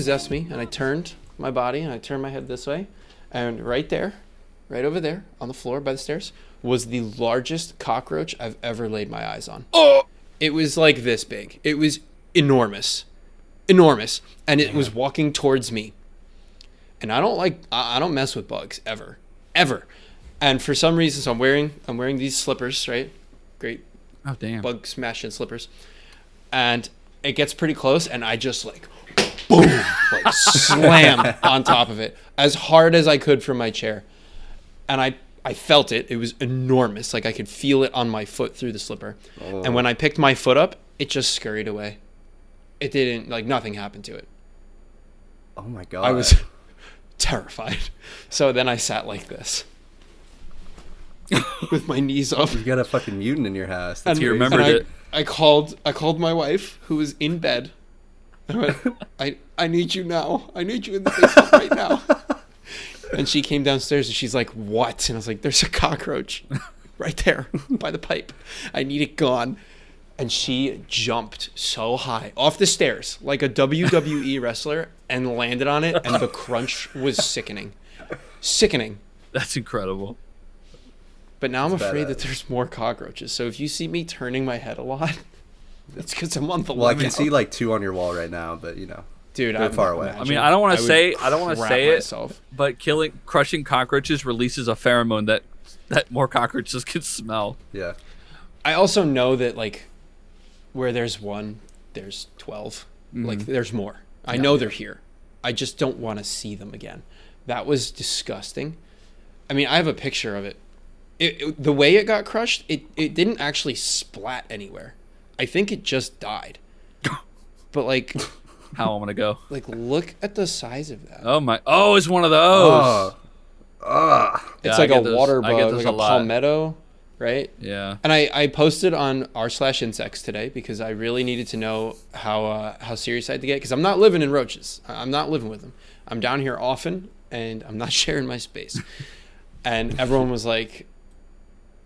possessed me, and I turned my body, and I turned my head this way, and right there, right over there on the floor by the stairs, was the largest cockroach I've ever laid my eyes on. Oh! It was like this big. It was enormous. Enormous. And it was walking towards me. And I don't mess with bugs ever. Ever. And for some reason, so I'm wearing these slippers, right? Great. Oh, damn. Bug smashing slippers. And it gets pretty close, and I just like, boom, like slam on top of it as hard as I could from my chair. And I felt it. It was enormous. Like I could feel it on my foot through the slipper. Oh. And when I picked my foot up, it just scurried away. It didn't, like nothing happened to it. Oh my God. I was terrified. So then I sat like this. With my knees up. You got a fucking mutant in your house. That's you remembered it. I called my wife, who was in bed. I went, I need you now. I need you in the basement right now. And she came downstairs and she's like, what? And I was like, there's a cockroach right there by the pipe. I need it gone. And she jumped so high off the stairs like a WWE wrestler and landed on it. And the crunch was sickening. Sickening. That's incredible. But now I'm afraid that there's more cockroaches. So if you see me turning my head a lot, it's because I'm on the Well, I can see like 2 on your wall right now, but you know. Dude, I'm far away. I mean, I don't want to say myself. it, but crushing cockroaches releases a pheromone that more cockroaches can smell. Yeah. I also know that like where there's one, there's 12. Mm-hmm. Like there's more. I know they're here. I just don't want to see them again. That was disgusting. I mean, I have a picture of it. The way it got crushed, it didn't actually splat anywhere. I think it just died. But like, how I'm gonna go? Like, look at the size of that. Oh my! Oh, it's one of those. It's like a water bug, like a palmetto, right? Yeah. And I posted on r/insects today because I really needed to know how serious I had to get, because I'm not living in roaches. I'm not living with them. I'm down here often, and I'm not sharing my space. And everyone was like,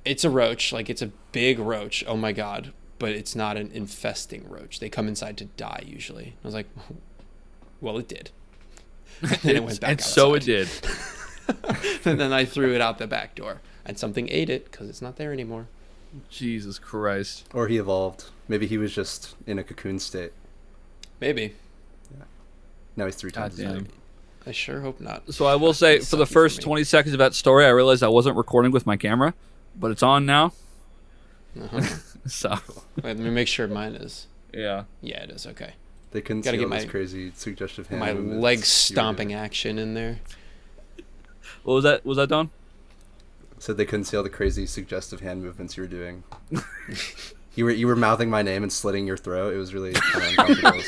it's a roach, like it's a big roach. Oh my God. But it's not an infesting roach. They come inside to die usually. I was like, well, it did. And then it went back outside. So it did. And then I threw it out the back door. And something ate it because it's not there anymore. Jesus Christ. Or he evolved. Maybe he was just in a cocoon state. Maybe. Yeah. Now he's 3 times as big. I sure hope not. So I will say, for the first 20 seconds of that story, I realized I wasn't recording with my camera, but it's on now. Uh-huh. So wait, let me make sure mine is. Yeah. Yeah, it is. Okay. They couldn't see all this crazy suggestive hand movements. My leg stomping action in there. What was that? Was that Don? Said they couldn't see all the crazy suggestive hand movements you were doing. You were mouthing my name and slitting your throat. It was really kind of uncomfortable.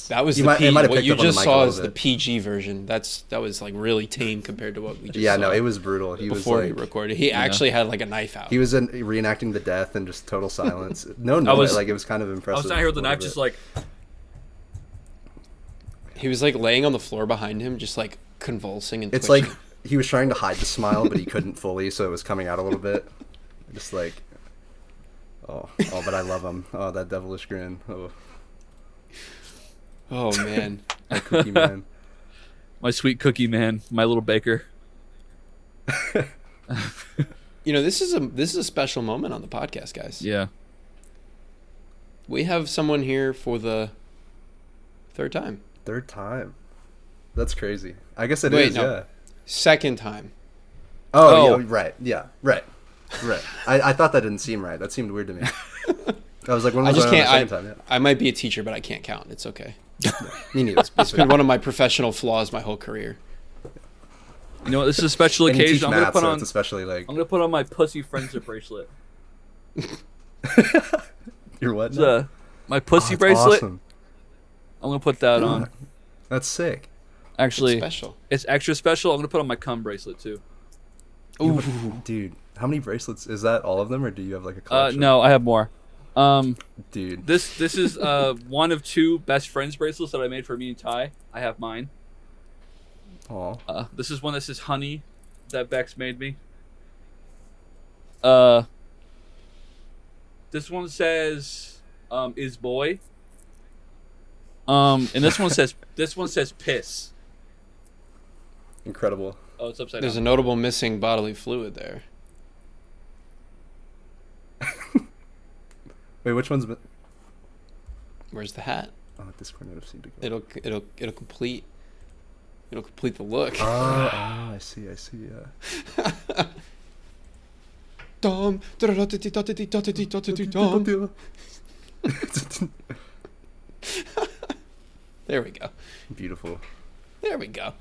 That was the PG. What you just saw is the PG version. That was like really tame compared to what we just saw. Yeah, no, it was brutal. Before we recorded, he actually had like a knife out. He was reenacting the death and just total silence. No noise. Like it was kind of impressive. I was down here with the knife, just like. He was like laying on the floor behind him, just like convulsing and. It's twitching. Like he was trying to hide the smile, but he couldn't fully, so it was coming out a little bit. Just like, oh, but I love him. Oh, that devilish grin. Oh man, my cookie man, my sweet cookie man, my little baker. You know, this is a special moment on the podcast, guys. Yeah, we have someone here for the third time. Third time, that's crazy. I guess it is. No. Yeah, second time. Oh. Yeah, right. Yeah, right. I thought that didn't seem right. That seemed weird to me. I was like, when was I can't. Second time? Yeah. I might be a teacher, but I can't count. It's okay. Me neither. It's been one of my professional flaws my whole career. You know, this is a special occasion. I'm gonna put on. Especially like. I'm gonna put on my pussy friendship bracelet. Your what? My pussy bracelet. Awesome. I'm gonna put that on. That's sick. Actually, it's special. It's extra special. I'm gonna put on my cum bracelet too. Ooh, dude, how many bracelets is that? All of them, or do you have like a collection? No, I have more. Dude, this is one of 2 best friends bracelets that I made for me and Ty. I have mine. Aw. This is one that says honey that Bex made me. This one says, is boy. And this one says piss. Incredible. Oh, it's upside There's a down. notable missing bodily fluid there. Wait, which one's? Where's the hat? Oh, Discord notice seemed to go. It'll complete the look. I see. Yeah. Dom. Dom. There we go. Beautiful. There we go.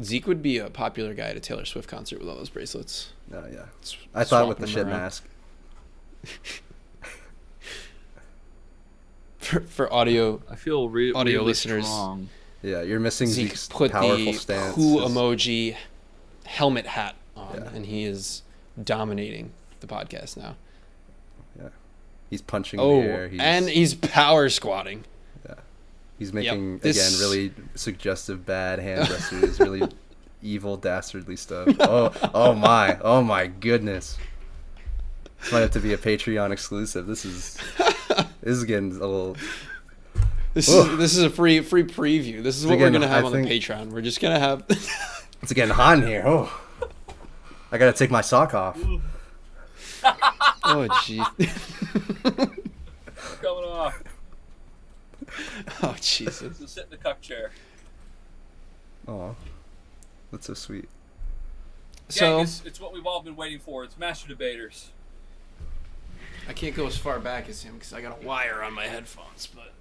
Zeke would be a popular guy at a Taylor Swift concert with all those bracelets. Oh yeah. I thought with the Swapping shit them around. mask. For audio I feel audio really listeners. strong. Yeah, you're missing Zeke Zeke's put powerful the stance. who His- emoji helmet hat on, Yeah. and he is dominating the podcast now. Yeah. He's punching Oh, the air. and he's power squatting. Yeah. He's making this- again really suggestive bad hand gestures, really evil dastardly stuff. Oh my goodness. This might have to be a Patreon exclusive. This is getting a little. This Ugh. is a free preview. This is what Again, we're gonna have I on the think- Patreon. We're just gonna have. It's getting hot in here. Oh. I gotta take my sock off. Oh jeez. Coming off. Oh Jesus. So sit in the cuck chair. Oh, that's so sweet. So Gang, it's what we've all been waiting for. It's Master Debaters. I can't go as far back as him because I got a wire on my headphones. But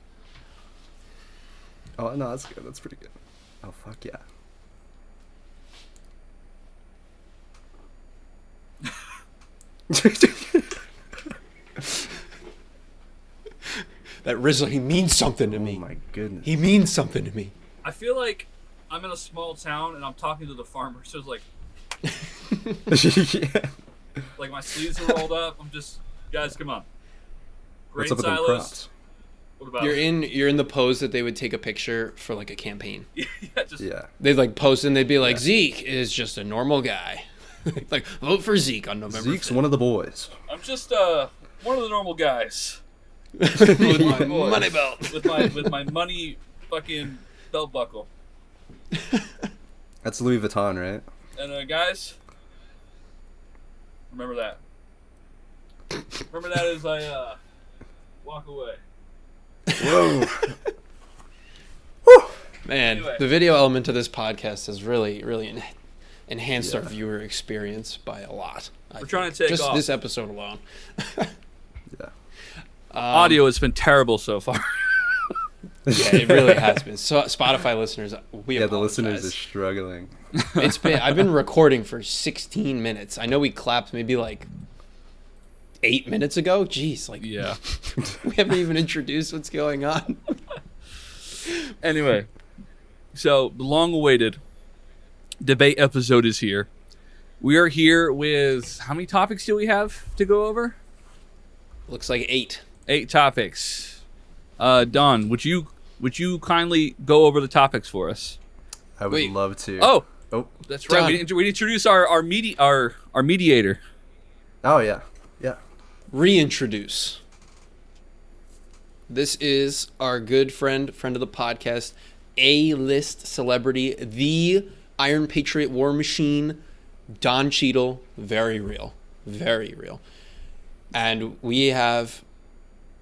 Oh no, that's good. That's pretty good. Oh fuck yeah. that Rizzo, he means something to me. Oh my goodness. He means something to me. I feel like I'm in a small town and I'm talking to the farmers. So it's Yeah. like my sleeves are rolled up. I'm just, guys, come on. Grain What's up with them silos. crops? What about You're in the pose that they would take a picture for like a campaign. yeah, just Yeah. They'd like post and they'd be like, Zeke is just a normal guy. Like vote for Zeke on November. Zeke's 5th. one of the boys. I'm just one of the normal guys With my money belt. with my money fucking belt buckle. That's Louis Vuitton, right? And guys, remember that. Remember that as I walk away. Whoa. Man, Anyway. the video element of this podcast has really enhanced our Yeah. viewer experience by a lot. We're trying to take just off. this episode alone. Yeah. Audio has been terrible so far. Yeah, it really has been. So Spotify listeners, we Yeah, the apologize. listeners are struggling. I've been recording for 16 minutes. I know we clapped maybe like 8 minutes ago. Jeez, like Yeah. we haven't even introduced what's going on. Anyway, so the long-awaited debate episode is here. We are here with how many topics do we have to go over? Looks like 8. 8 topics. Don, would you kindly go over the topics for us? I would Wait. love to. Oh, Oh. that's right. Don. We didn't introduce our mediator. Oh yeah. Yeah. Reintroduce. This is our good friend of the podcast, A-list celebrity, the Iron Patriot War Machine, Don Cheadle. Very real. Very real. And we have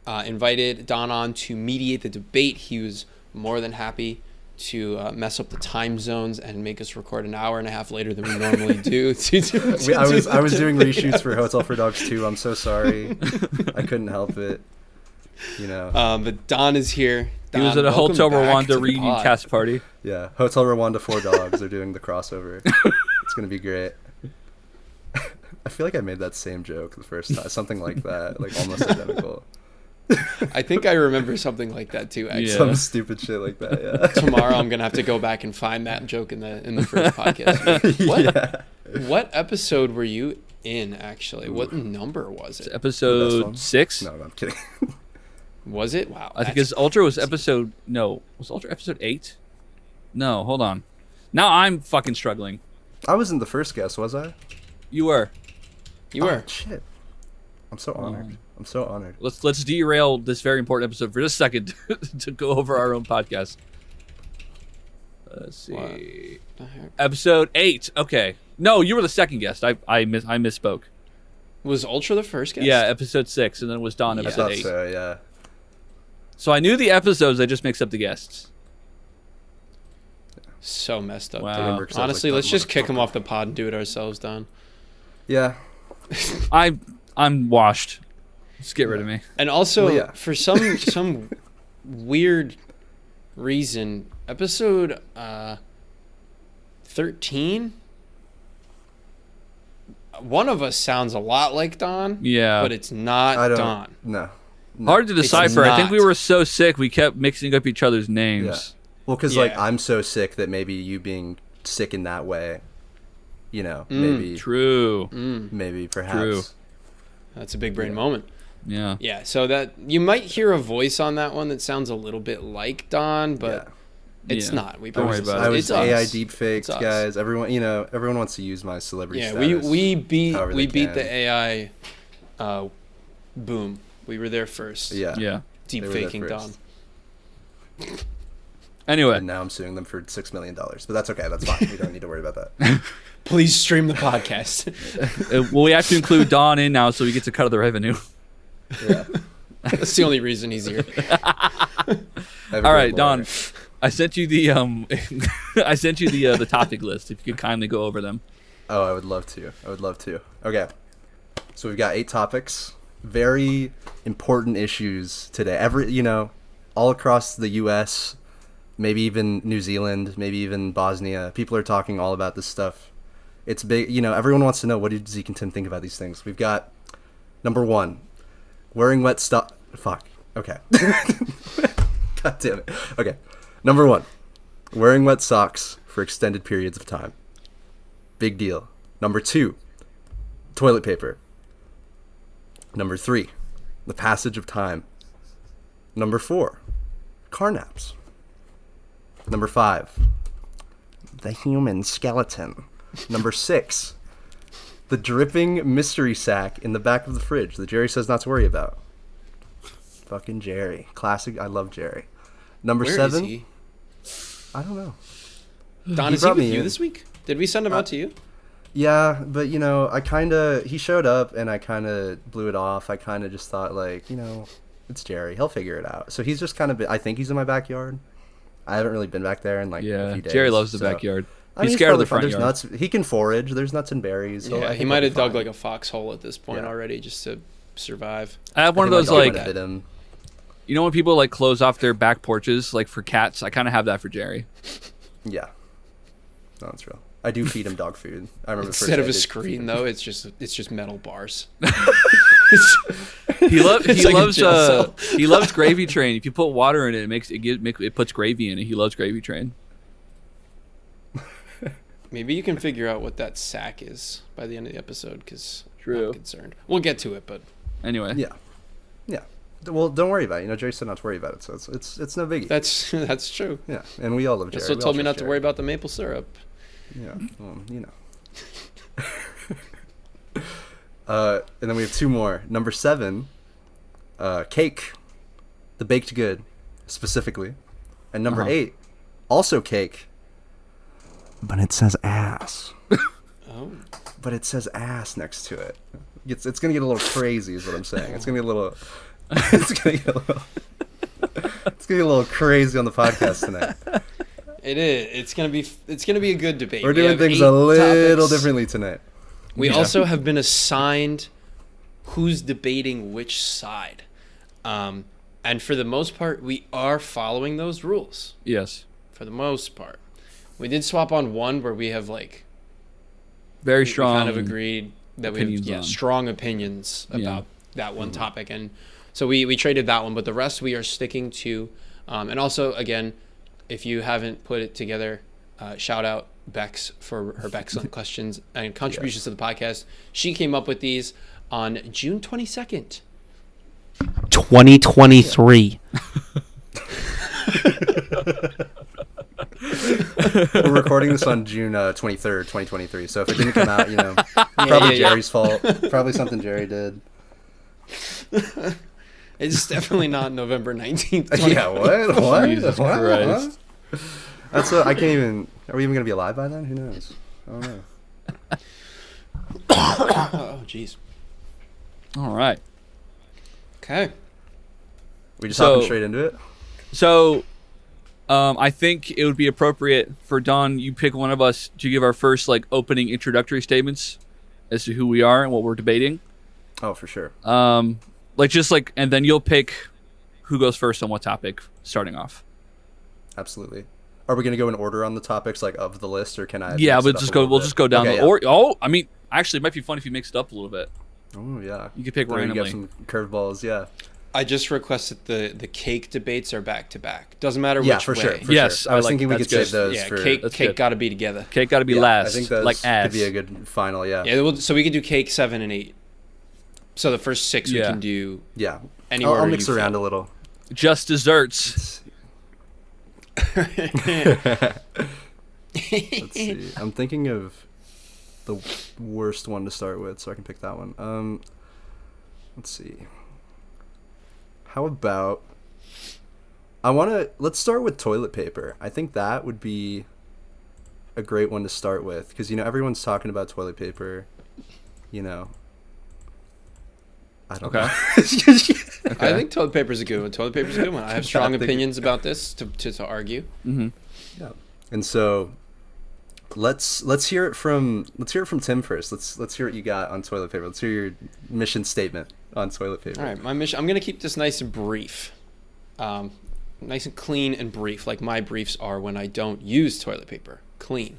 invited Don on to mediate the debate. He was more than happy to mess up the time zones and make us record an hour and a half later than we normally do. I was doing reshoots for Hotel for Dogs 2. I'm so sorry. I couldn't help it. You know. But Don is here. He was Don, at a welcome Hotel back to Rwanda the reunion pod. cast party. Yeah. Hotel Rwanda 4 Dogs are doing the crossover. It's gonna be great. I feel like I made that same joke the first time. Something like that. Like almost identical. I think I remember something like that too. Actually, Yeah. Some stupid shit like that, yeah. tomorrow I'm gonna have to go back and find that joke in the first podcast. What Yeah. what episode were you in? Actually, what number was It's it? That's episode fun. 6. No, I'm kidding. Was it? Wow. I think that's- his Ultra was episode. No, was Ultra episode 8? No, hold on. Now I'm fucking struggling. I was in the first guess, was I? You were. you were. Oh, shit. I'm so honored. I'm so honored. Let's derail this very important episode for just a second to go over our own podcast. Let's see. What the heck? Episode 8. Okay. No, you were the second guest. I misspoke. Was Ultra the first guest? Yeah, episode 6, and then it was Dawn, I episode thought 8. so, yeah. So I knew the episodes, I just mixed up the guests. So messed up. Wow. Dude. Honestly, let's just kick him off the pod and do it ourselves, Don. Yeah. I'm washed. Just get rid of me. And also, Well, yeah. for some weird reason, episode 13, one of us sounds a lot like Don. Yeah. But it's not I don't. Don. No. Hard to decipher. I think we not. were so sick we kept mixing up each other's names. Yeah. Well, because like Yeah. I'm so sick that maybe you being sick in that way, maybe True. maybe perhaps. True. That's a big brain moment. Yeah. Yeah, so that you might hear a voice on that one that sounds a little bit like Don, but it's Yeah. not. We Don't worry promise about it's it. I was it's AI us. deepfaked, It's us. guys. Everyone wants to use my celebrity Yeah, status. we beat however they the can. AI boom. We were there first. Yeah. Yeah. Deep They were there faking Don. first. Anyway. And now I'm suing them for $6 million, but that's okay. That's fine. We don't need to worry about that. Please stream the podcast. Well, we have to include Dawn in now so we get to cut of the revenue. Yeah. That's the only reason he's here. All right, Dawn. I sent you the the topic list. If you could kindly go over them. Oh, I would love to. Okay. So we've got 8 topics. Very important issues today. All across the U.S., maybe even New Zealand, maybe even Bosnia. People are talking all about this stuff. It's big. Everyone wants to know, what did Zeke and Tim think about these things? We've got number 1, wearing wet stuff. Fuck. Okay. God damn it. Okay. Number 1, wearing wet socks for extended periods of time. Big deal. Number 2, toilet paper. Number 3, the passage of time. Number 4, car naps. Number 5, the human skeleton. Number 6, the dripping mystery sack in the back of the fridge that Jerry says not to worry about. Fucking Jerry. Classic. I love Jerry. Number Where is 7, he? I don't know. Don, He is he brought with me you in. this week? Did we send him out to you? Yeah, but he showed up and I kind of blew it off. I kind of just thought it's Jerry. He'll figure it out. So he's just kind of, I think he's in my backyard. I haven't really been back there in a few days. Jerry loves the so- backyard. I mean, He's scared of the probably front fine. yard. There's nuts. He can forage. There's nuts and berries. So I Yeah, think he might he'll have be dug fine. like a foxhole at this point Yeah. already just to survive. I have one of I those think my dog like, might have bit him. you know when people like close off their back porches like for cats? I kind of have that for Jerry. Yeah. No, that's real. I do feed him dog food. I remember the first Instead day of I a did screen feed him. though, it's just metal bars. He It's like a loves jail cell. he loves Gravy Train. If you put water in it, it puts gravy in it. He loves Gravy Train. Maybe you can figure out what that sack is by the end of the episode, because True. I'm concerned. We'll get to it, but Anyway. Yeah. Yeah. Well, don't worry about it. Jerry said not to worry about it, so it's no biggie. that's true. Yeah, and we all love He Jerry. also We all told me trust not to Jerry. worry about the maple syrup. Yeah, and then we have 2 more. Number 7, cake, the baked good, specifically, and number 8, also cake, but it says ass. Oh, But it says ass next to it. It's gonna get a little crazy, is what I'm saying. It's gonna get a little. It's gonna get a little crazy on the podcast tonight. it is. It's gonna be a good debate. We're We doing have things 8 a little topics. differently tonight. We Yeah. also have been assigned who's debating which side, and for the most part, we are following those rules. Yes. For the most part, we did swap on one where we have like Very we strong. kind of agreed that we have opinions on. strong opinions Yeah. about that one topic, and so we traded that one, but the rest we are sticking to. And also, again, if you haven't put it together, shout out Bex for her excellent questions and contributions to the podcast. She came up with these on June 22nd, 2023. We're recording this on June 23rd, 2023. So if it didn't come out, probably yeah. Jerry's fault. Probably something Jerry did. It's definitely not November 19th. Yeah, what? Jesus What? Christ. What? That's what I can't even. Are we even gonna be alive by then? Who knows? I don't know. Oh, jeez. All right. Okay. We just So- hopping straight into it. So, I think it would be appropriate for Don, you pick one of us to give our first like opening introductory statements as to who we are and what we're debating. Oh, for sure. And then you'll pick who goes first on what topic, starting off. Absolutely. Are we gonna go in order on the topics like of the list, or can I? Yeah, mix it we'll up just a go. little We'll bit? just go down. Okay, the, yeah. or I mean, actually, it might be fun if you mix it up a little bit. Oh yeah. You could pick Throw you randomly. get some curveballs. Yeah. I just requested the cake debates are back to back. Doesn't matter Yeah, which for way. sure. For Yes, sure. I I was like- thinking we that's could save good. those Yeah, for cake That's good. got to be together. Cake got to be yeah, last. I think those like ass. could be a good final. Yeah. Yeah, so we could do cake 7 and 8. So the first 6 we Yeah. can do Yeah. any I'll order mix you around feel. a little. Just desserts. Let's see. I'm thinking of the worst one to start with, so I can pick that one. Let's see. How about let's start with toilet paper. I think that would be a great one to start with, because everyone's talking about toilet paper. I don't Okay. know. I think toilet paper is a good one. Toilet paper is a good one. I have strong think- opinions about this to argue. Mm-hmm. Yeah. And so let's hear it from Tim first. Let's hear what you got on toilet paper. Let's hear your mission statement on toilet paper. All right, my mission. I'm gonna keep this nice and brief, nice and clean and brief, like my briefs are when I don't use toilet paper. Clean.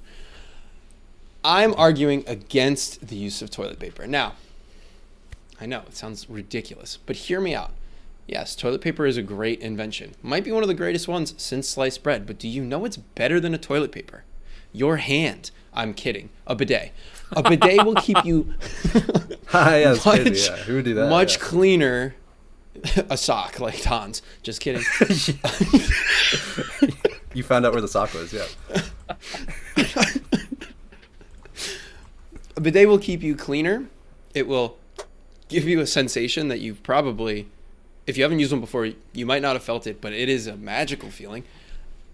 I'm arguing against the use of toilet paper. Now, I know it sounds ridiculous, but hear me out. Yes, toilet paper is a great invention. Might be one of the greatest ones since sliced bread, but do you know what's better than a toilet paper? Your hand. I'm kidding. A bidet. A bidet will keep you Yeah, that's crazy. much, Yeah. Who would do that? much Yeah. cleaner. A sock like Hans. Just kidding. You found out where the sock was, yeah. A bidet will keep you cleaner. It will give you a sensation that you've probably, if you haven't used one before, you might not have felt it, but it is a magical feeling.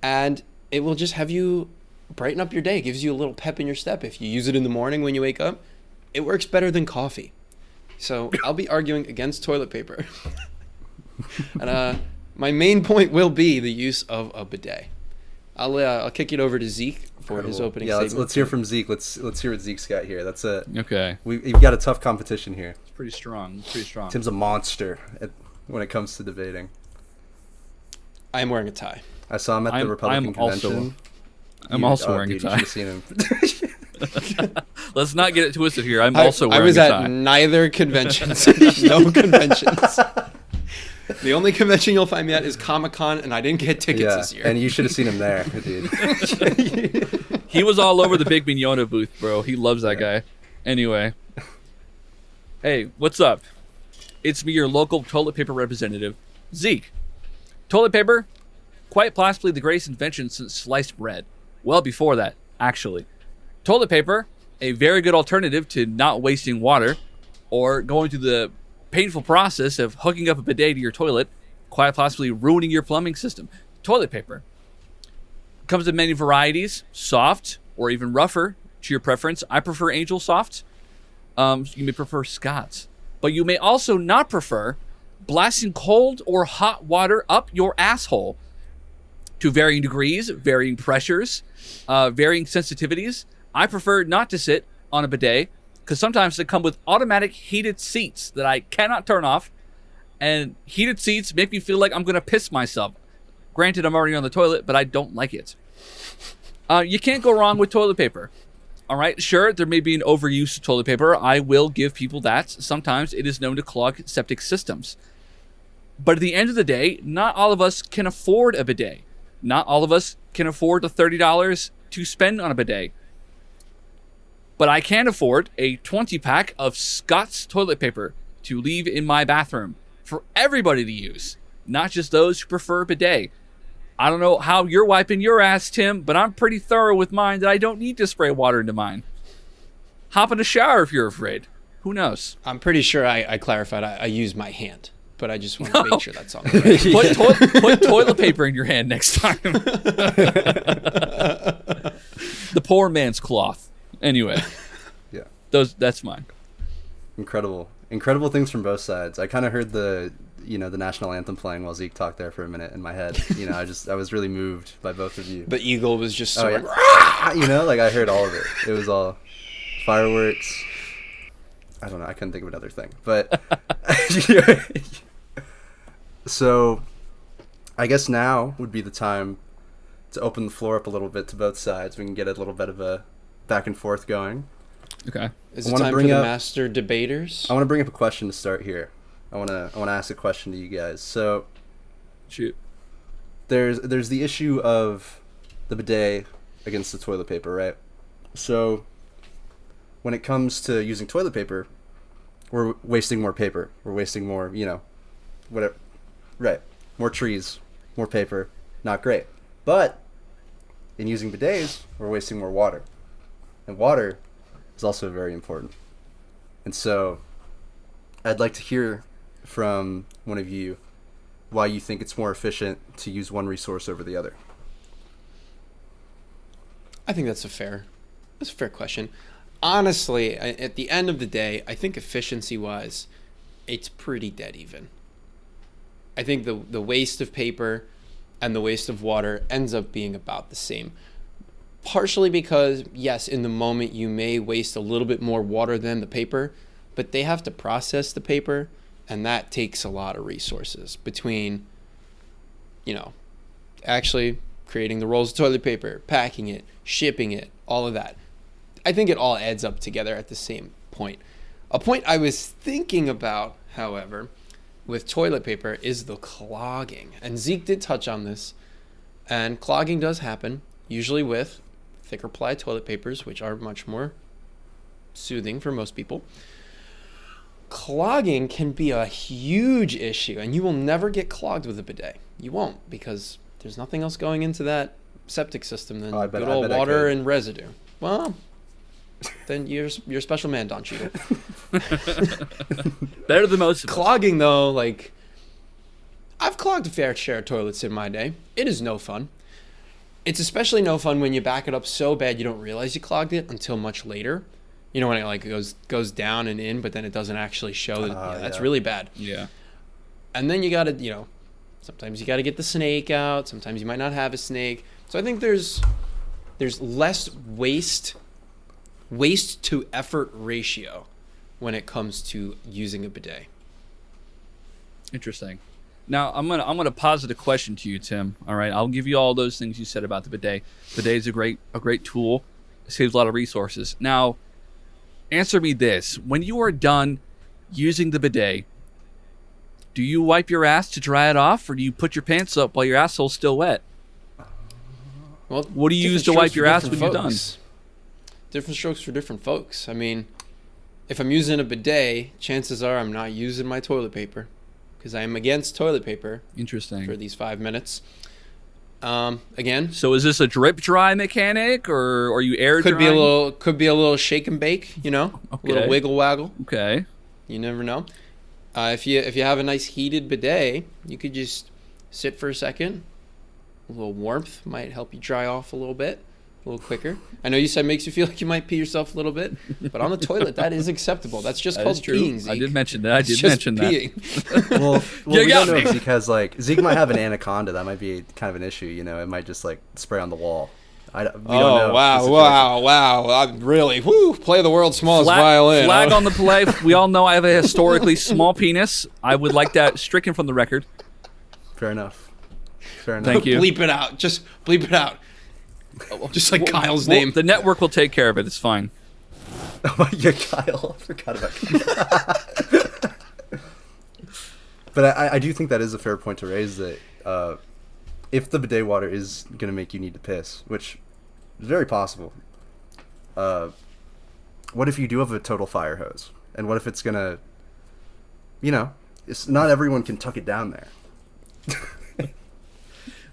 And it will just have you brighten up your day. It gives you a little pep in your step. If you use it in the morning when you wake up, it works better than coffee. So I'll be arguing against toilet paper. And my main point will be the use of a bidet. I'll kick it over to Zeke for his opening Yeah, statement. let's hear from Zeke. Let's hear what Zeke's got here. That's it. Okay. We've got a tough competition here. It's pretty strong. Tim's a monster when it comes to debating. I am wearing a tie. I saw him at the Republican convention. I'm also wearing a tie. You should have seen him. Let's not get it twisted here. I'm also I wearing was a at tie. neither conventions. No conventions. The only convention you'll find me at is Comic-Con, and I didn't get tickets this year. And you should have seen him there, dude. He was all over the Big Mignona booth, bro. He loves that guy. Anyway. Hey, what's up? It's me, your local toilet paper representative, Zeke. Toilet paper, quite possibly the greatest invention since sliced bread. Well before that, actually. Toilet paper, a very good alternative to not wasting water or going through the painful process of hooking up a bidet to your toilet, quite possibly ruining your plumbing system. Toilet paper comes in many varieties, soft or even rougher to your preference. I prefer Angel Soft. You may prefer Scott's, but you may also not prefer blasting cold or hot water up your asshole to varying degrees, varying pressures, varying sensitivities. I prefer not to sit on a bidet because sometimes they come with automatic heated seats that I cannot turn off, and heated seats make me feel like I'm going to piss myself. Granted, I'm already on the toilet, but I don't like it. You can't go wrong with toilet paper. All right, sure, there may be an overuse of toilet paper. I will give people that. Sometimes it is known to clog septic systems. But at the end of the day, not all of us can afford a bidet. Not all of us can afford the $30 to spend on a bidet. But I can afford a 20-pack of Scott's toilet paper to leave in my bathroom for everybody to use, not just those who prefer a bidet. I don't know how you're wiping your ass, Tim, but I'm pretty thorough with mine that I don't need to spray water into mine. Hop in a shower if you're afraid. Who knows? I'm pretty sure I clarified. I use my hand, but I just want to make sure that's on the right. Put toilet paper in your hand next time. The poor man's cloth. Anyway, Yeah. that's mine. Incredible things from both sides. I kind of heard the national anthem playing while Zeke talked there for a minute in my head. I was really moved by both of you. The eagle was just soaring. Like I heard all of it. It was all fireworks. I don't know. I couldn't think of another thing. But so I guess now would be the time to open the floor up a little bit to both sides. We can get a little bit of a back and forth going. Okay. Is it time for the master debaters? I want to bring up a question to start here. I want to ask a question to you guys. So, shoot. There's the issue of the bidet against the toilet paper, right? So, when it comes to using toilet paper, we're wasting more paper. We're wasting more, whatever. Right. More trees, more paper. Not great. But in using bidets, we're wasting more water. And water is also very important. And so I'd like to hear from one of you why you think it's more efficient to use one resource over the other. I think that's a fair question. Honestly, at the end of the day, I think efficiency-wise, it's pretty dead even. I think the waste of paper and the waste of water ends up being about the same. Partially because, yes, in the moment you may waste a little bit more water than the paper, but they have to process the paper, and that takes a lot of resources between, actually creating the rolls of toilet paper, packing it, shipping it, all of that. I think it all adds up together at the same point. A point I was thinking about, however, with toilet paper is the clogging. And Zeke did touch on this. And clogging does happen, usually with thicker ply toilet papers, which are much more soothing for most people. Clogging can be a huge issue, and you will never get clogged with a bidet. You won't, because there's nothing else going into that septic system than good old water and residue. Well, then you're a special man, Don Cheadle. Better than most. Clogging, though, I've clogged a fair share of toilets in my day. It is no fun. It's especially no fun when you back it up so bad you don't realize you clogged it until much later. When it goes down and in, but then it doesn't actually show that. That's really bad. Yeah. And then you got to, sometimes you got to get the snake out. Sometimes you might not have a snake. So I think there's less waste to effort ratio when it comes to using a bidet. Interesting. Now I'm gonna posit a question to you, Tim. All right, I'll give you all those things you said about the bidet. Bidet is a great tool. It saves a lot of resources. Now, answer me this: when you are done using the bidet, do you wipe your ass to dry it off, or do you put your pants up while your asshole's still wet? Well, what do you use to wipe your ass when you're done? Different strokes for different folks. I mean, if I'm using a bidet, chances are I'm not using my toilet paper, because I am against toilet paper. Interesting. For these 5 minutes. Again. So is this a drip dry mechanic, or are you air drying? Could be a little shake and bake, Okay. A little wiggle waggle. Okay. You never know. If you have a nice heated bidet, you could just sit for a second. A little warmth might help you dry off a little bit, a little quicker. I know you said it makes you feel like you might pee yourself a little bit, but on the toilet, that is acceptable. That's just called peeing, Zeke. I did mention that. Well, we don't know if Zeke has Zeke might have an anaconda. That might be kind of an issue. It might just spray on the wall. We don't know. Wow! I'm really play the world's smallest violin. Flag on the play. We all know I have a historically small penis. I would like that stricken from the record. Fair enough. Thank you. Bleep it out. Just bleep it out. Just like Kyle's name. The network will take care of it. It's fine. Oh yeah, Kyle. I forgot about Kyle. But I do think that is a fair point to raise, that if the bidet water is going to make you need to piss, which is very possible, what if you do have a total fire hose? And what if it's going to, not everyone can tuck it down there.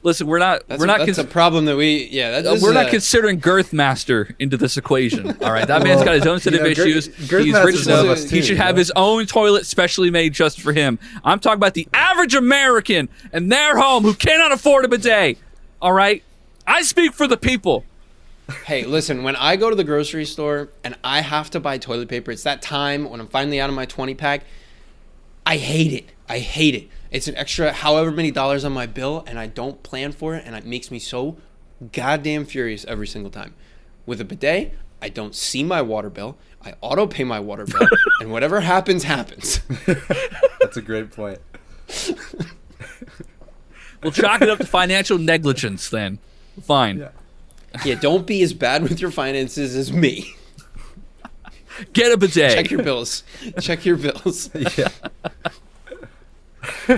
Listen, we're not That's a problem that we. Yeah, we're not considering Girthmaster into this equation. All right, that man's got his own set of issues. He's rich enough. He should have his own toilet specially made just for him. I'm talking about the average American in their home who cannot afford a bidet. All right, I speak for the people. Hey, listen, when I go to the grocery store and I have to buy toilet paper, it's that time when I'm finally out of my 20-pack. I hate it. I hate it. It's an extra however many dollars on my bill, and I don't plan for it, and it makes me so goddamn furious every single time. With a bidet, I don't see my water bill. I auto-pay my water bill, and whatever happens, happens. That's a great point. We'll chalk it up to financial negligence then. Fine. Yeah. Don't be as bad with your finances as me. Get a bidet. Check your bills. Check your bills. Yeah. All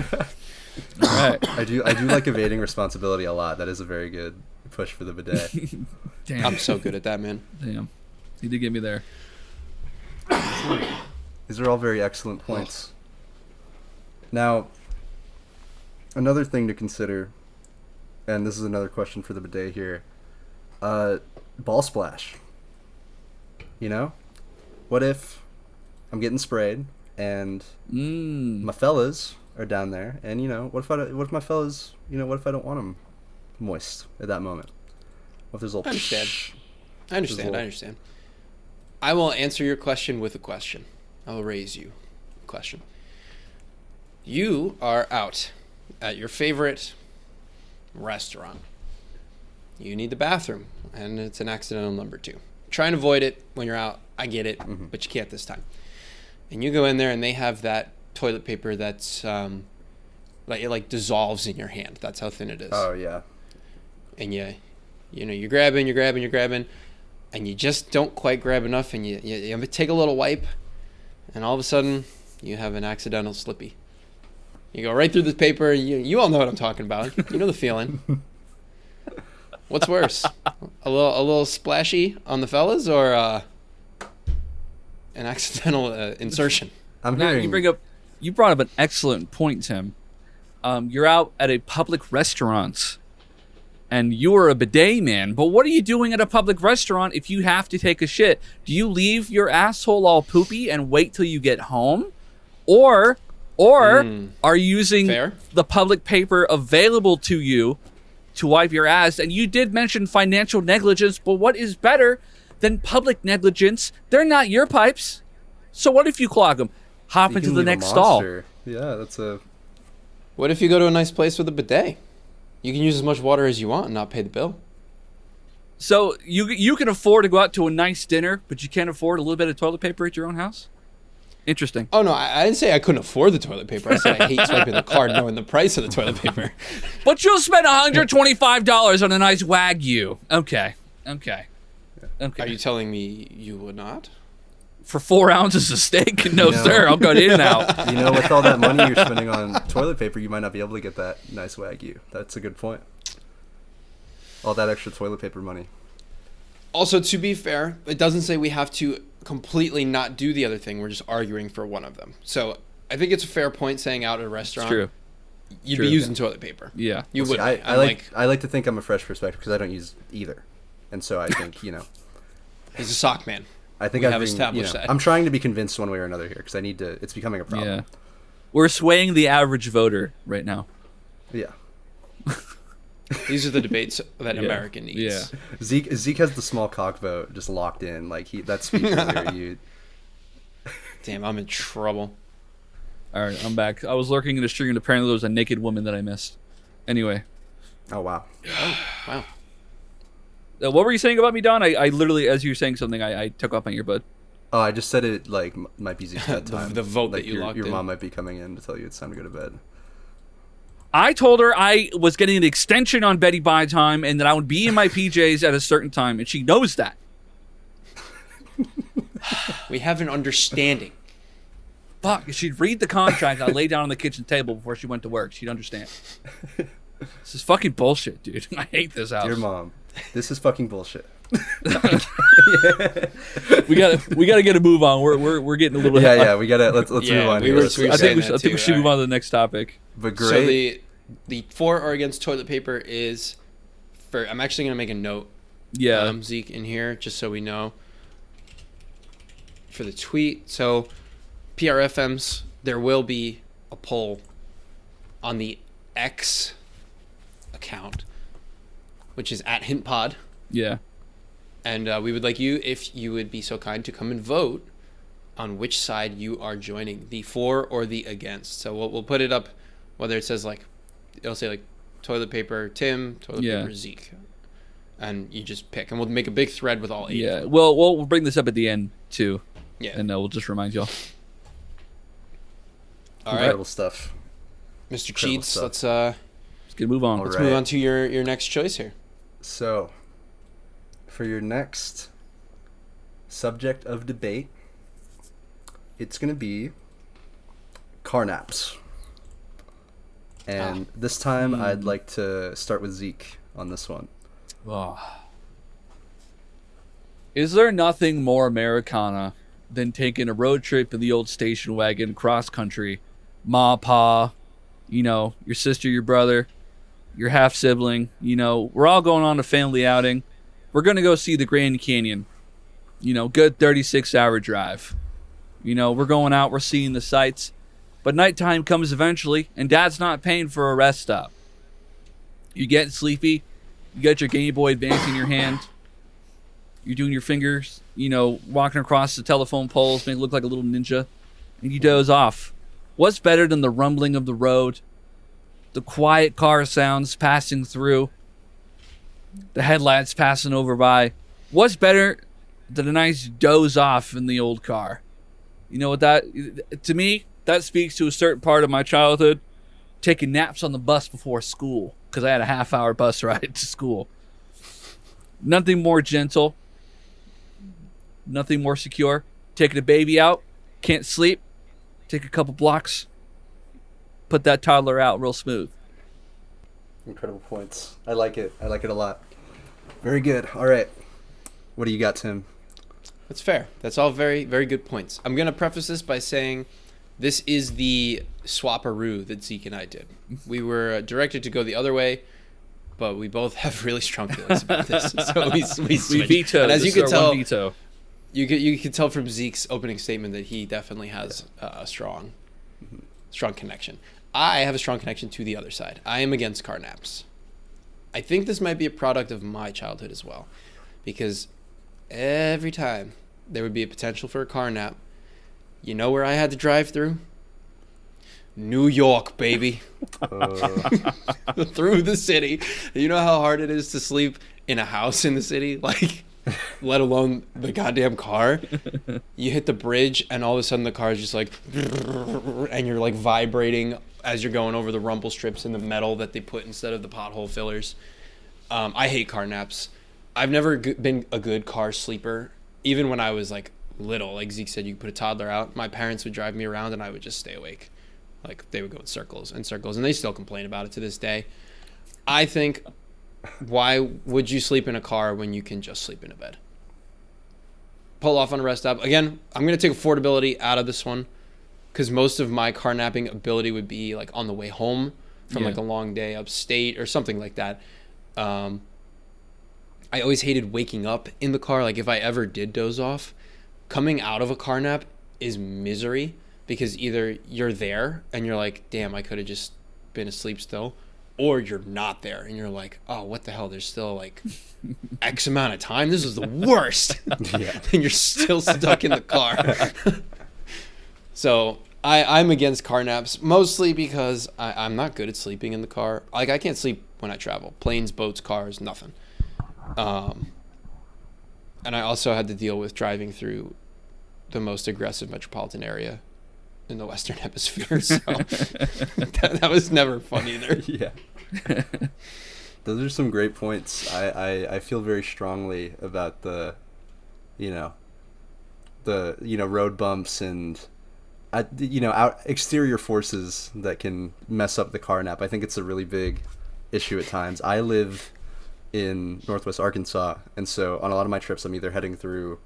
right. I do like evading responsibility a lot. That is a very good push for the bidet. Damn. I'm so good at that, man. Damn. You did get me there. These are all very excellent points. Now, another thing to consider, and this is another question for the bidet here, ball splash. You know? What if I'm getting sprayed and my fellas are down there, and what if my fellas, what if I don't want them moist at that moment? What if there's a little... I understand. I will answer your question with a question. I will raise you a question. You are out at your favorite restaurant. You need the bathroom, and it's an accidental number 2. Try and avoid it when you're out. I get it, but you can't this time. And you go in there, and they have that toilet paper that's like it like dissolves in your hand. That's how thin it is. Oh yeah. And you're grabbing, and you just don't quite grab enough, and you take a little wipe, and all of a sudden you have an accidental slippy. You go right through the paper. You all know what I'm talking about. You know the feeling. What's worse, a little splashy on the fellas, or an accidental insertion? I'm hearing... You brought up an excellent point, Tim. You're out at a public restaurant, and you are a bidet man. But what are you doing at a public restaurant if you have to take a shit? Do you leave your asshole all poopy and wait till you get home, or are you using the public paper available to you to wipe your ass? And you did mention financial negligence, but what is better than public negligence? They're not your pipes. So what if you clog them? Hop into the next stall. Yeah, that's a... What if you go to a nice place with a bidet? You can use as much water as you want and not pay the bill. So you can afford to go out to a nice dinner, but you can't afford a little bit of toilet paper at your own house? Interesting. Oh, no, I didn't say I couldn't afford the toilet paper. I said I hate swiping the card knowing the price of the toilet paper. But you'll spend $125 on a nice Wagyu. Okay. Are you telling me you would not? For 4 ounces of steak? No, sir. I'll go in and out. With all that money you're spending on toilet paper, you might not be able to get that nice Wagyu. That's a good point. All that extra toilet paper money. Also, to be fair, it doesn't say we have to completely not do the other thing. We're just arguing for one of them. So I think it's a fair point saying out at a restaurant, it's true. You'd be using toilet paper. Yeah. You would. I like to think I'm a fresh perspective because I don't use either. And so I think, He's a sock man. I think I've established that. I'm trying to be convinced one way or another here because I need to. It's becoming a problem. Yeah, we're swaying the average voter right now. Yeah. These are the debates that America needs. Yeah. Zeke has the small cock vote just locked in. Like that's speech earlier. You. Damn, I'm in trouble. All right, I'm back. I was lurking in the stream, and apparently there was a naked woman that I missed. Anyway. Oh wow. Oh wow. What were you saying about me, Don? I literally, as you were saying something, I took off my earbud. Oh, I just said it might be Zeke's bedtime. the vote that you locked in. Your mom might be coming in to tell you it's time to go to bed. I told her I was getting an extension on Betty Bye time and that I would be in my PJs at a certain time, and she knows that. We have an understanding. Fuck, if she'd read the contract I laid down on the kitchen table before she went to work, she'd understand. This is fucking bullshit, dude. I hate this house. Dear Mom, this is fucking bullshit. We gotta get a move on. We're getting a little yeah. We gotta let's move on. I think we should move on to the next topic. But great. The for or against toilet paper is for. I'm actually gonna make a note. Yeah. Zeke in here just so we know. For the tweet, so PRFMs, there will be a poll on the X account, which is at HintPod. Yeah. And we would like you, if you would be so kind, to come and vote on which side you are joining, the for or the against. So we'll put it up, whether it says like, it'll say like toilet paper Tim, toilet paper Zeke. And you just pick. And we'll make a big thread with all 8. Yeah. Well, we'll bring this up at the end, too. Yeah. And we'll just remind y'all. All right. Incredible stuff. Mr. Incredible Cheats, stuff. let's Let's move on. All let's right. move on to your next choice here. So, for your next subject of debate, it's going to be car naps. And this time, I'd like to start with Zeke on this one. Oh. Is there nothing more Americana than taking a road trip in the old station wagon cross country? Ma, pa, your sister, your brother, your half sibling, we're all going on a family outing. We're going to go see the Grand Canyon. Good 36-hour drive. We're going out, we're seeing the sights. But nighttime comes eventually, and Dad's not paying for a rest stop. You get sleepy. You got your Game Boy Advance in your hand. You're doing your fingers, walking across the telephone poles, make it look like a little ninja. And you doze off. What's better than the rumbling of the road? The quiet car sounds passing through. The headlights passing over by. What's better than a nice doze off in the old car? You know what to me, that speaks to a certain part of my childhood. Taking naps on the bus before school, because I had a half-hour bus ride to school. Nothing more gentle. Nothing more secure. Taking a baby out, can't sleep. Take a couple blocks. Put that toddler out real smooth. Incredible points. I like it. I like it a lot. Very good. All right. What do you got, Tim? That's fair. That's all very, very good points. I'm going to preface this by saying this is the swap-a-roo that Zeke and I did. We were directed to go the other way, but we both have really strong feelings about this. So we switched. We vetoed. And as you can tell, veto. you can tell from Zeke's opening statement that he definitely has a strong connection. I have a strong connection to the other side. I am against car naps. I think this might be a product of my childhood as well, because every time there would be a potential for a car nap, you know where I had to drive through? New York, baby. Through the city. You know how hard it is to sleep in a house in the city? Like, let alone the goddamn car. You hit the bridge and all of a sudden the car is just like, and you're like vibrating as you're going over the rumble strips in the metal that they put instead of the pothole fillers. I hate car naps. I've never been a good car sleeper. Even when I was like little, like Zeke said, you could put a toddler out. My parents would drive me around and I would just stay awake. Like, they would go in circles and circles, and they still complain about it to this day. I think, why would you sleep in a car when you can just sleep in a bed? Pull off on a rest stop. Again, I'm going to take affordability out of this one, because most of my car napping ability would be like on the way home from like a long day upstate or something like that. I always hated waking up in the car. Like, if I ever did doze off, coming out of a car nap is misery, because either you're there and you're like, damn, I could have just been asleep still, or you're not there and you're like, oh, what the hell, there's still like X amount of time, this is the worst. Yeah. And you're still stuck in the car. So I'm against car naps, mostly because I'm not good at sleeping in the car. Like, I can't sleep when I travel. Planes, boats, cars, nothing. And I also had to deal with driving through the most aggressive metropolitan area in the Western Hemisphere, so that was never fun either. Yeah. Those are some great points. I feel very strongly about the road bumps and out exterior forces that can mess up the car nap. I think it's a really big issue at times. I live in Northwest Arkansas, and so on a lot of my trips I'm either heading through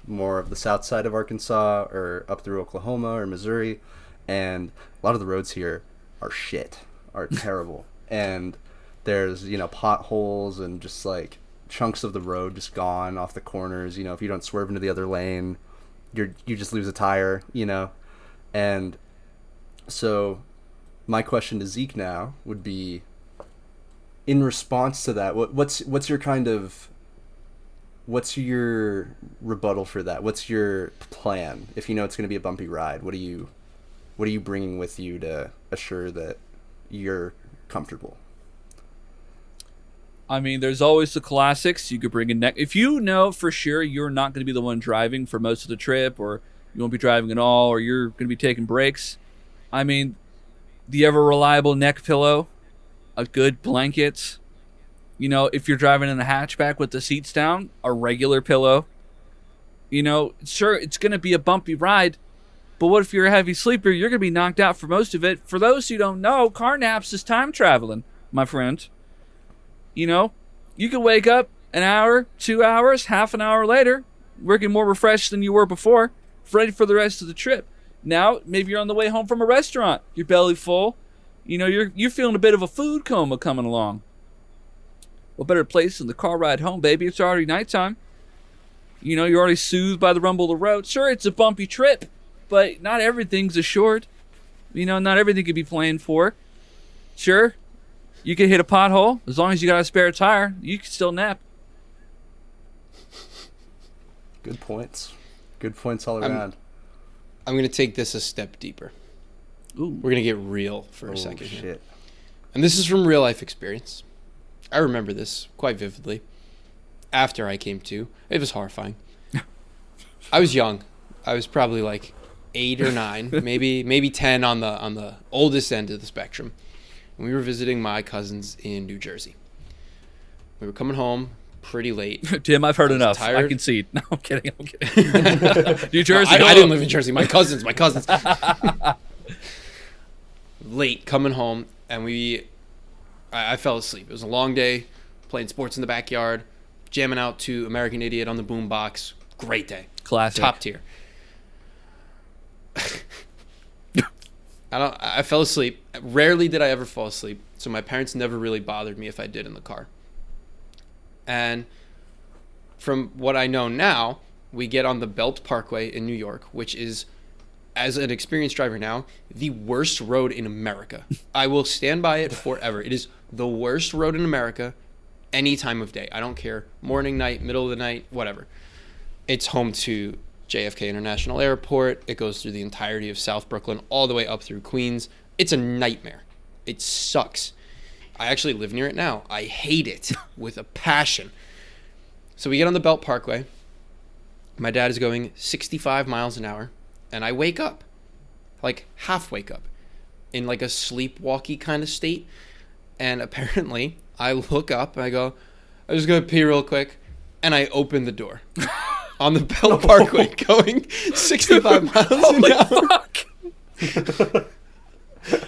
more of the south side of Arkansas or up through Oklahoma or Missouri, and a lot of the roads here are shit. are terrible, and there's potholes and just like chunks of the road just gone off the corners. If you don't swerve into the other lane, you just lose a tire. And so my question to Zeke now would be, in response to that, what's your rebuttal for that? What's your plan if it's going to be a bumpy ride? What are you bringing with you to assure that you're comfortable? I mean, there's always the classics. You could bring a neck. If you know for sure you're not going to be the one driving for most of the trip, or you won't be driving at all, or you're going to be taking breaks, I mean, the ever reliable neck pillow, a good blanket. If you're driving in a hatchback with the seats down, a regular pillow. Sure, it's going to be a bumpy ride, but what if you're a heavy sleeper? You're going to be knocked out for most of it. For those who don't know, car naps is time traveling, my friend. You can wake up an hour, 2 hours, half an hour later, working more refreshed than you were before, ready for the rest of the trip. Now, maybe you're on the way home from a restaurant, your belly full, you're feeling a bit of a food coma coming along. What better place than the car ride home, baby? It's already nighttime. You're already soothed by the rumble of the road. Sure, it's a bumpy trip, but not everything's assured. Not everything can be planned for. Sure, you can hit a pothole. As long as you got a spare tire, you can still nap. Good points. Good points all around. I'm going to take this a step deeper. Ooh. We're going to get real for a second shit. here. And this is from real life experience. I remember this quite vividly. After I came to, it was horrifying. I was young. I was probably like 8 or 9, maybe 10 on the oldest end of the spectrum. And we were visiting my cousins in New Jersey. We were coming home pretty late. Tim, I've heard enough. Tired. I concede. No, I'm kidding. New Jersey. No, I didn't live in Jersey. My cousins. Late coming home, and I fell asleep. It was a long day, playing sports in the backyard, jamming out to American Idiot on the boombox. Great day. Classic. Top tier. I fell asleep. Rarely did I ever fall asleep, so my parents never really bothered me if I did in the car. And from what I know now, we get on the Belt Parkway in New York, which is, as an experienced driver now, the worst road in America. I will stand by it forever. It is the worst road in America any time of day. I don't care. Morning, night, middle of the night, whatever. It's home to JFK International Airport. It goes through the entirety of South Brooklyn, all the way up through Queens. It's a nightmare. It sucks. I actually live near it now. I hate it with a passion. So we get on the Belt Parkway. My dad is going 65 miles an hour, and I wake up, like half wake up, in like a sleepwalky kind of state. And apparently, I look up and I go, I'm just going to pee real quick, and I open the door. On the Belt Parkway, going 65 miles an hour. Fuck.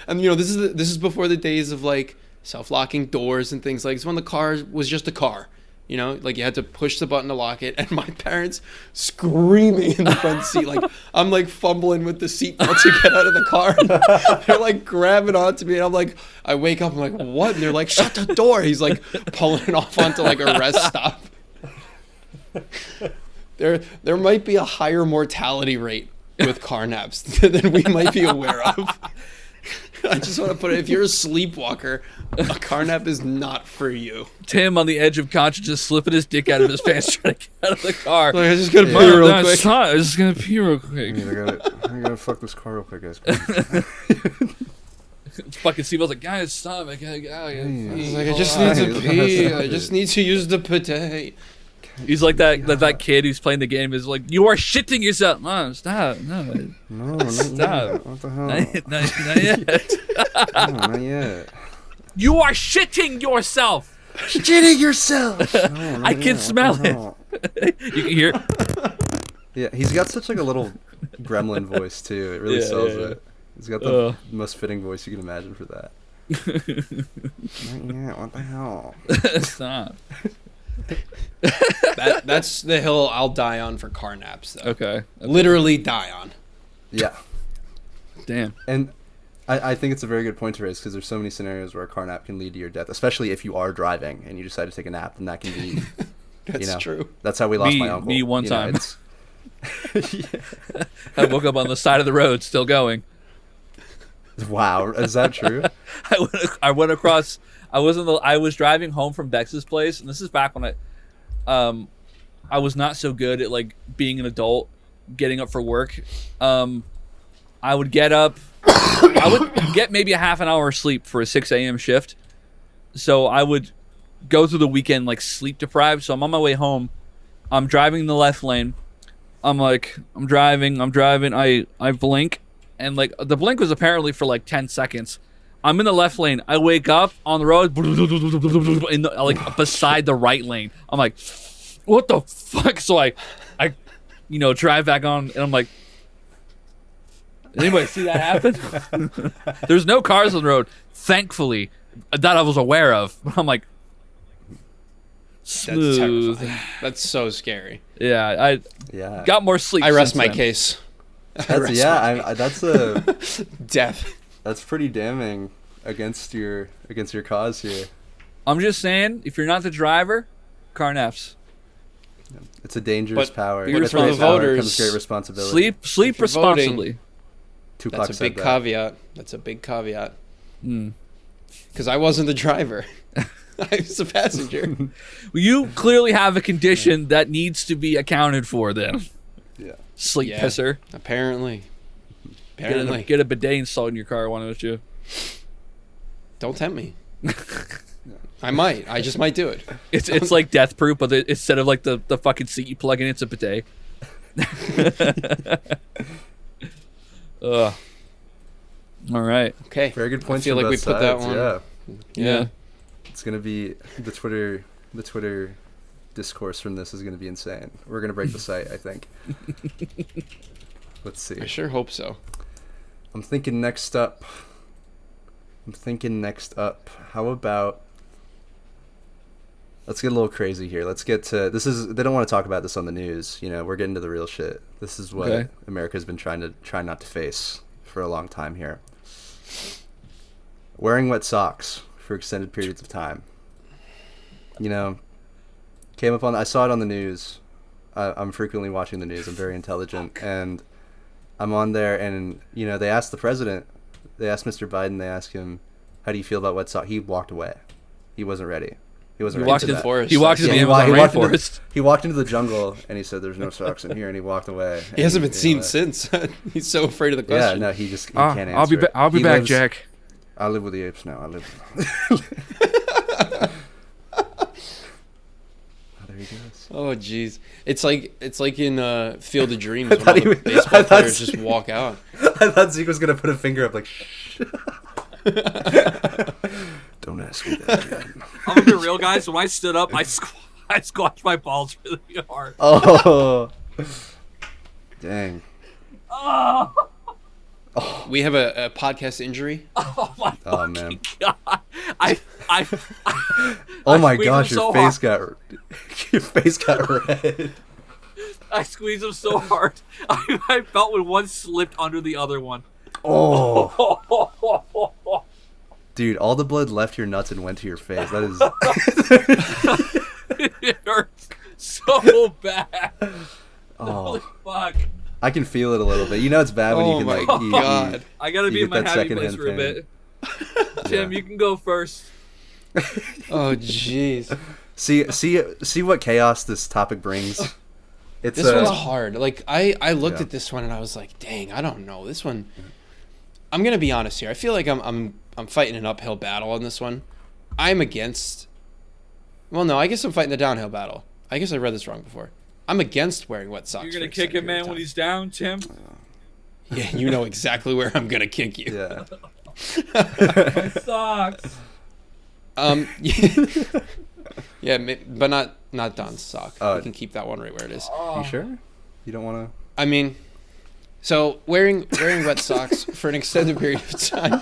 And this is before the days of like self-locking doors and things like. It's when the car was just a car. Like you had to push the button to lock it, and my parents screaming in the front seat, like I'm like fumbling with the seatbelt to get out of the car. They're like grabbing onto me, and I'm like, I wake up, I'm like, what? And they're like, shut the door. He's like pulling it off onto like a rest stop. There might be a higher mortality rate with car naps than we might be aware of. I just want to put it, if you're a sleepwalker, a car nap is not for you. Tim on the edge of conscience, slipping his dick out of his pants trying to get out of the car. Like, I just gotta pee real quick. I'm just gonna pee real quick. I gotta fuck this car real quick, guys. Fucking Steve-O's like, guys, stop. I gotta go. I just need to pee. I just need to use the bidet. He's like that kid who's playing the game is like, you are shitting yourself. No, stop. No, stop. What the hell? Not yet. No, not yet. You are shitting yourself. Shitting yourself. No, I can smell it. You can hear it. Yeah, he's got such like a little gremlin voice too. It really sells it. He's got the most fitting voice you can imagine for that. Not yet. What the hell? Stop. That's the hill I'll die on for car naps, though. Okay. Literally die on. Yeah. Damn. And I think it's a very good point to raise because there's so many scenarios where a car nap can lead to your death, especially if you are driving and you decide to take a nap. Then that can be. That's true. That's how we lost my uncle. Me one time. Yeah. I woke up on the side of the road, still going. Wow, is that true? I went across. I was driving home from Bex's place, and this is back when I was not so good at like being an adult, getting up for work. I would get up. I would get maybe a half an hour of sleep for a 6 a.m. shift. So I would go through the weekend like sleep deprived. So I'm on my way home. I'm driving in the left lane. I'm driving. I blink, and like the blink was apparently for like 10 seconds. I'm in the left lane. I wake up on the road, like beside the right lane. I'm like, what the fuck? So I drive back on, and I'm like, did anybody see that happen? There's no cars on the road, thankfully, that I was aware of. But I'm like, smooth. That's so scary. Yeah, got more sleep. I rest since my then. case. That's Death. That's pretty damning against your cause here. I'm just saying, if you're not the driver, car naps. It's a dangerous power. But With for the great power voters, comes great responsibility. Sleep responsibly. Tupac That's a said big that. caveat. That's a big caveat. Because I wasn't the driver. I was a passenger. Well, you clearly have a condition that needs to be accounted for then. Yeah. Sleep Yeah. pisser. Apparently. Get a bidet installed in your car, why don't you? Don't tempt me. I might. I just might do it. It's like death proof, but instead of like the fucking seat you plug in, it's a bidet. Ugh. All right. Okay. Very good points. I feel from like we both put that sides, one. Yeah. It's gonna be the Twitter discourse from this is gonna be insane. We're gonna break the site, I think. Let's see. I sure hope so. I'm thinking next up. How about? Let's get a little crazy here. Let's get to this. They don't want to talk about this on the news. We're getting to the real shit. This is what America's been trying not to face for a long time here. Wearing wet socks for extended periods of time. Came up on. I saw it on the news. I'm frequently watching the news. I'm very intelligent, and I'm on there. And they asked the president. They asked Mr. Biden. They asked him, "How do you feel about wet socks?" He walked away. He wasn't ready. He wasn't ready for that. Forest. He walked into the Amazon rainforest. He walked into the jungle and he said, "There's no socks in here," and he walked away. He hasn't been seen since. He's so afraid of the question. Yeah, no, he can't answer. I'll be back, Jack. I live with the apes now. There he goes. Oh jeez, it's like in Field of Dreams when all the baseball players just walk out. I thought Zeke was gonna put a finger up like, shh. Don't ask me that again. I'm gonna be real, guys. When I stood up, I squashed my balls really hard. Oh, dang. Oh, We have a podcast injury. my Oh man. God. I Oh my squeezed gosh, him so your face got red. I squeezed them so hard. I felt when one slipped under the other one. Oh. Dude, all the blood left your nuts and went to your face. That is. It hurts so bad. Oh. Holy fuck. I can feel it a little bit. It's bad when you can like. God. I gotta be you in my get that happy place secondhand for a pain. bit. Tim, you can go first. Oh jeez. See what chaos this topic brings. It's This one's hard. Like I looked at this one and I was like, dang, I don't know. This one. I'm gonna be honest here. I feel like I'm fighting an uphill battle on this one. I'm against. Well, no, I guess I'm fighting the downhill battle. I guess I read this wrong before. I'm against wearing wet socks. You're gonna for kick extended him, period man, of when time. he's down, Tim? Yeah, you know exactly where I'm gonna kick you. Yeah. My socks. Yeah, but not Don's sock. Oh. You can keep that one right where it is. You sure? You don't want I mean, so wearing wet socks for an extended period of time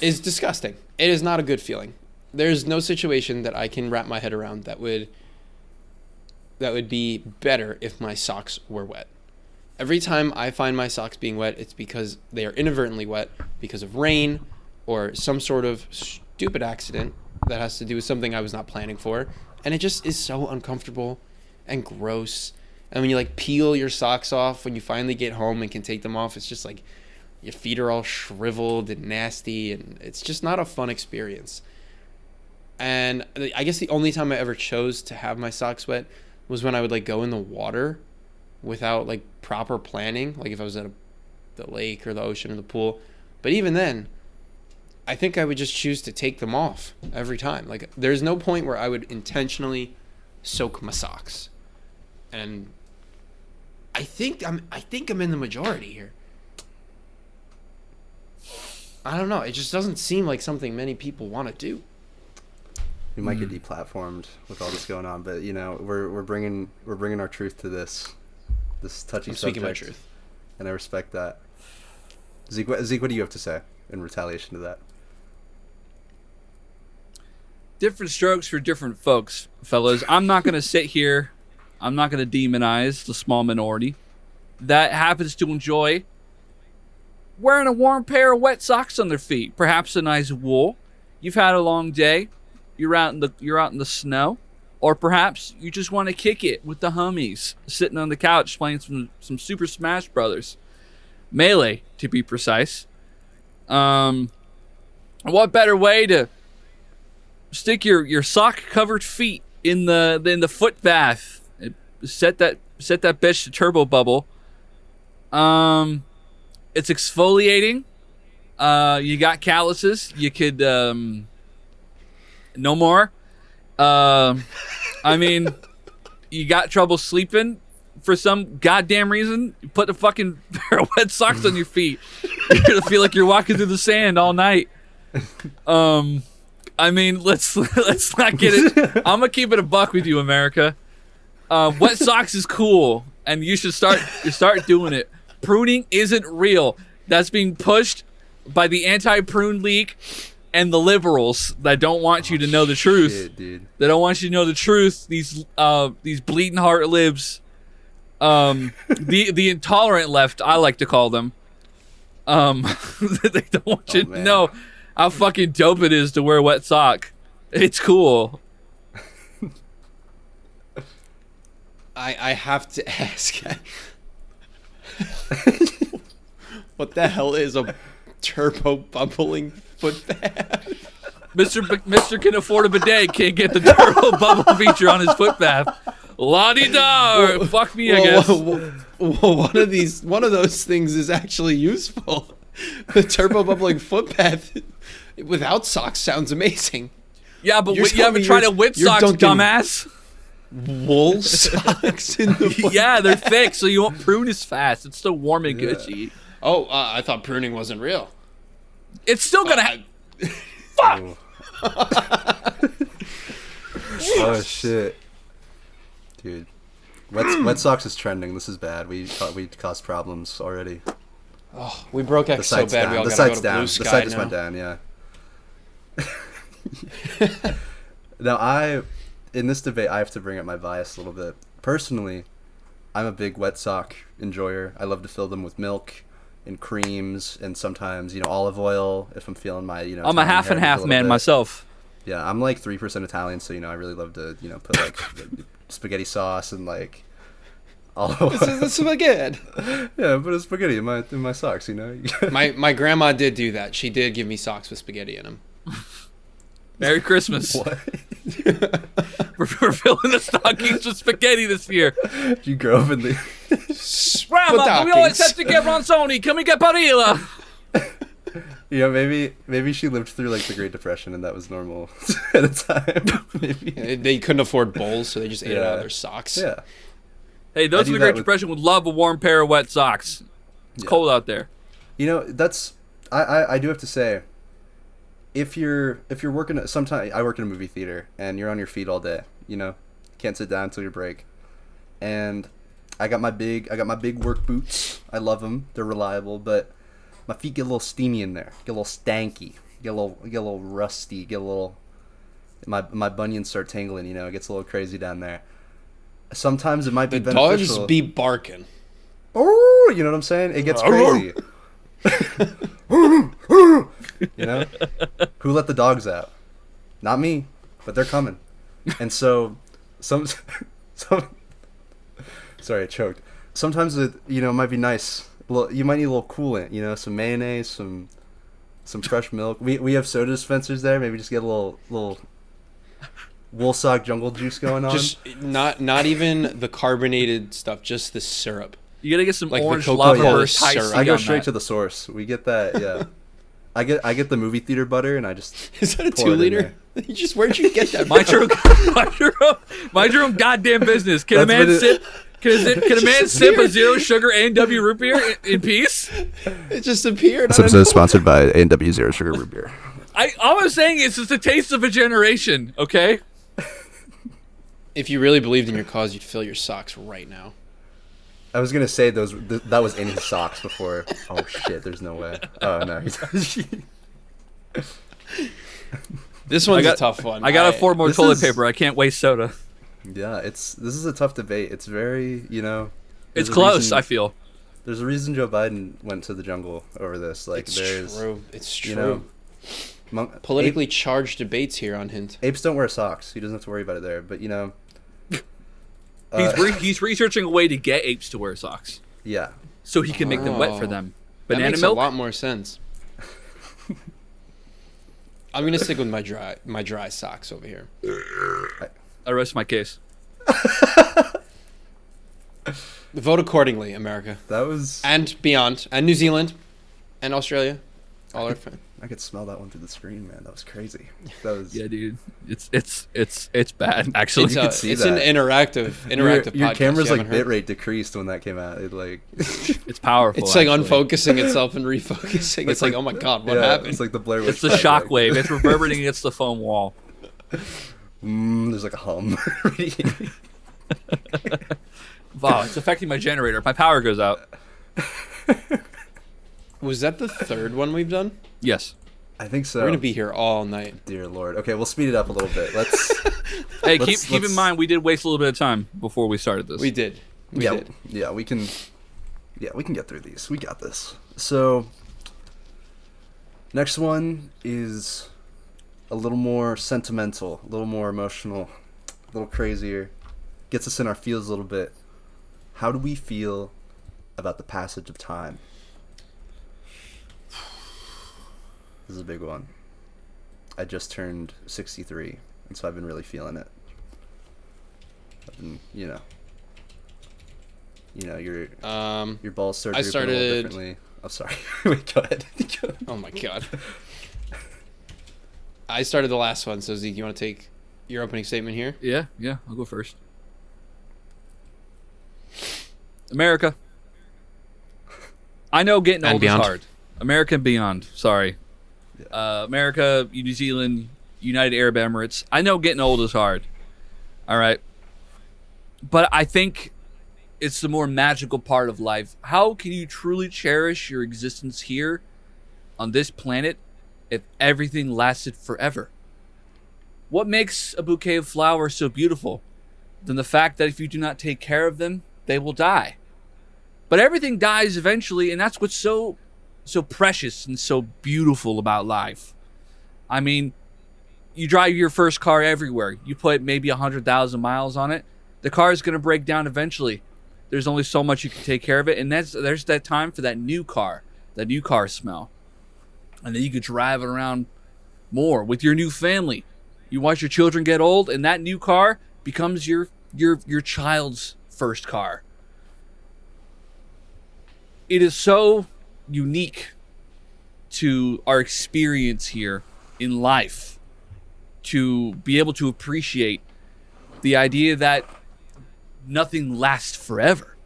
is disgusting. It is not a good feeling. There's no situation that I can wrap my head around that would be better if my socks were wet. every time I find my socks being wet, it's because they are inadvertently wet because of rain or some sort of stupid accident that has to do with something I was not planning for. And it just is so uncomfortable and gross. And when you like peel your socks off, when you finally get home and can take them off, it's just like your feet are all shriveled and nasty, and it's just not a fun experience. And I guess the only time I ever chose to have my socks wet was when I would like go in the water without like proper planning, like if I was at the lake or the ocean or the pool. But even then, I think I would just choose to take them off every time. Like there's no point where I would intentionally soak my socks. And I think I'm in the majority here. I don't know. It just doesn't seem like something many people want to do. We might get deplatformed with all this going on, but you know, we're bringing our truth to this touchy subject. Speaking my truth, and I respect that. Zeke, what do you have to say in retaliation to that? Different strokes for different folks, fellas. I'm not going to sit here. I'm not going to demonize the small minority that happens to enjoy wearing a warm pair of wet socks on their feet, perhaps a nice wool. You've had a long day. You're out in the snow, or perhaps you just want to kick it with the homies, sitting on the couch playing some Super Smash Brothers, Melee to be precise. What better way to stick your sock covered feet in the foot bath? Set that bitch to turbo bubble. It's exfoliating. You got calluses. You could no more. I mean, you got trouble sleeping for some goddamn reason. You put a fucking pair of wet socks on your feet. You're gonna feel like you're walking through the sand all night. I mean, let's not get it. I'm gonna keep it a buck with you, America. Wet socks is cool, and you should start doing it. Pruning isn't real. That's being pushed by the anti-prune league and the liberals that don't want you to know the truth. Shit, dude. They don't want you to know the truth. These bleeding heart libs, the intolerant left, I like to call them. They don't want you to know how fucking dope it is to wear a wet sock. It's cool. I have to ask, what the hell is a turbo bubbling foot bath? Mr. can afford a bidet, can't get the turbo bubble feature on his foot bath. La-di-da! Fuck me, I guess. One of those things is actually useful. The turbo bubbling foot bath without socks sounds amazing. Yeah, but you haven't tried it with socks, dumbass. Wool socks in the foot yeah, they're thick, so you won't prune as fast. It's still warm and gushy. Oh, I thought pruning wasn't real. It's still gonna fuck! Oh, shit. Dude. Wet socks is trending. This is bad. We caused problems already. Oh, we broke X so bad we all gotta go to Blue Sky. The site just went down, yeah. Now, in this debate, I have to bring up my bias a little bit. Personally, I'm a big wet sock enjoyer. I love to fill them with milk and creams and sometimes, olive oil if I'm feeling my, I'm a half and half man myself. Yeah, I'm like 3% Italian, so, I really love to, put like spaghetti sauce and like olive oil. This is the spaghetti. Yeah, put a spaghetti in my socks, My grandma did do that. She did give me socks with spaghetti in them. Merry Christmas. What? We're filling the stockings with spaghetti this year. Did you grow up in the... Grandma, we always have to get Ronzoni. Can we get Barilla? Yeah, maybe she lived through like the Great Depression and that was normal at the time. Maybe. They couldn't afford bowls, so they just ate it out of their socks. Yeah. Hey, those in the Great Depression would love a warm pair of wet socks. It's cold out there. That's... I do have to say... If you're working sometimes I work in a movie theater and you're on your feet all day, can't sit down until your break. And I got my big work boots. I love them. They're reliable, but my feet get a little steamy in there. Get a little stanky. Get a little rusty. Get a little my bunions start tingling, it gets a little crazy down there. Sometimes it might be beneficial. The dogs be barking. Oh, you know what I'm saying? It gets crazy. You know? Who let the dogs out? Not me, but they're coming. And so, some sorry, I choked. Sometimes it, might be nice. You might need a little coolant, some mayonnaise, some fresh milk. We have soda dispensers there. Maybe just get a little Woolsock jungle juice going on. Just not even the carbonated stuff, just the syrup. You gotta get some Like the orange cocoa lava syrup. burst icing I go on straight that. to the source. We get that, yeah. I get the movie theater butter, and I just Is that a pour it in 2-liter? Where'd you get that? Mind your own goddamn business. Can a man sip? Can a man sip a zero sugar A&W root beer in peace? It just appeared. This episode is sponsored by A&W Zero Sugar Root Beer. All I'm saying is it's the taste of a generation. Okay. If you really believed in your cause, you'd fill your socks right now. I was gonna say that was in his socks before. Oh shit! There's no way. Oh no. This one's a tough one. I got to afford more this toilet is- paper. I can't waste soda. Yeah, this is a tough debate. It's very, there's It's a close. reason- I feel. There's a reason Joe Biden went to the jungle over this. Like, It's there's true. It's true. you know, Politically charged debates here on Hint. apes don't wear socks. He doesn't have to worry about it there. But He's researching a way to get apes to wear socks, yeah. so he can make them wet for Oh. them. That Banana makes milk. a lot more sense. I'm gonna stick with my dry socks over here. I rest my case. Vote accordingly, America, That was. and beyond, and New Zealand, and Australia. All our fans. I could smell that one through the screen, man. That was crazy. That was. Yeah, dude. It's bad. Actually, It's, could see it's that. an interactive Your podcast. camera's You like haven't heard? bitrate decreased when that came out. It like. it's powerful. It's like actually. unfocusing itself and refocusing. It's like, oh my god, what yeah, happened? It's like the Blair Witch. It's the Project. shock wave. It's reverberating against the foam wall. There's like a hum. Wow, it's affecting my generator. My power goes out. Was that the third one we've done? Yes. I think so. We're gonna be here all night. Dear Lord. Okay, we'll speed it up a little bit. Let's. Hey, Let's- keep in let's- mind we did waste a little bit of time before we started this. We did. We yeah, did. yeah, we can. Yeah, we can get through these. We got this. So, next one is a little more sentimental, a little more emotional, a little crazier. Gets us in our feels a little bit. How do we feel about the passage of time? This is a big one. I just turned 63, and so I've been really feeling it. I've been, your balls start drooping a little started- differently. I'm sorry. Wait, go ahead. Oh my god. I started the last one, so Zeke, you want to take your opening statement here? Yeah, I'll go first. America. I know getting And old beyond. is hard. America and beyond. Sorry. America, New Zealand, United Arab Emirates. I know getting old is hard. All right. But I think it's the more magical part of life. How can you truly cherish your existence here on this planet if everything lasted forever? What makes a bouquet of flowers so beautiful than the fact that if you do not take care of them, they will die? But everything dies eventually, and that's what's so precious and so beautiful about life. I mean, you drive your first car everywhere. You put maybe 100,000 miles on it. The car is going to break down eventually. There's only so much you can take care of it, and there's that time for that new car smell. And then you could drive it around more with your new family. You watch your children get old, and that new car becomes your child's first car. It is so unique to our experience here in life to be able to appreciate the idea that nothing lasts forever.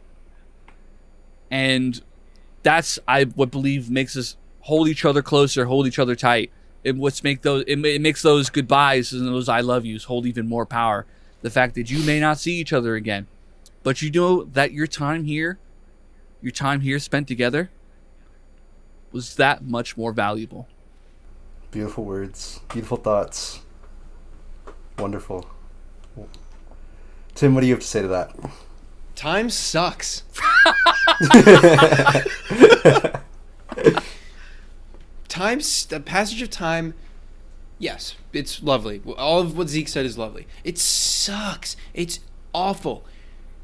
And that's what believe makes us hold each other closer, hold each other tight. It makes those goodbyes and those I love yous hold even more power. The fact that you may not see each other again, but you know that your time here spent together was that much more valuable. Beautiful words. Beautiful thoughts. Wonderful. Tim, what do you have to say to that? Time sucks. The passage of time, yes, it's lovely. All of what Zeke said is lovely. It sucks. It's awful.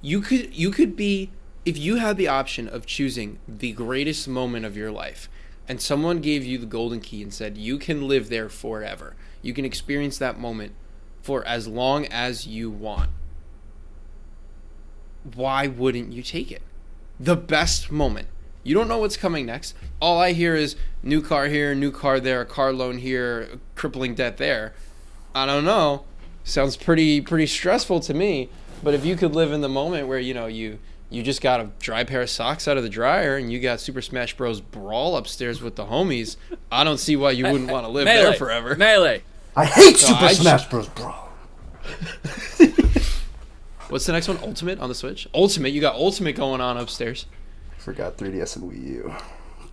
You could be, if you had the option of choosing the greatest moment of your life, and someone gave you the golden key and said you can live there forever. You can experience that moment for as long as you want. Why wouldn't you take it? The best moment. You don't know what's coming next. All I hear is new car here, new car there, a car loan here, crippling debt there. I don't know. Sounds pretty stressful to me. But if you could live in the moment where, you just got a dry pair of socks out of the dryer and you got Super Smash Bros. Brawl upstairs with the homies, I don't see why you wouldn't want to live there forever. Melee. I hate Super Smash Bros. Brawl. What's the next one? Ultimate on the Switch? Ultimate. You got Ultimate going on upstairs. Forgot 3DS and Wii U.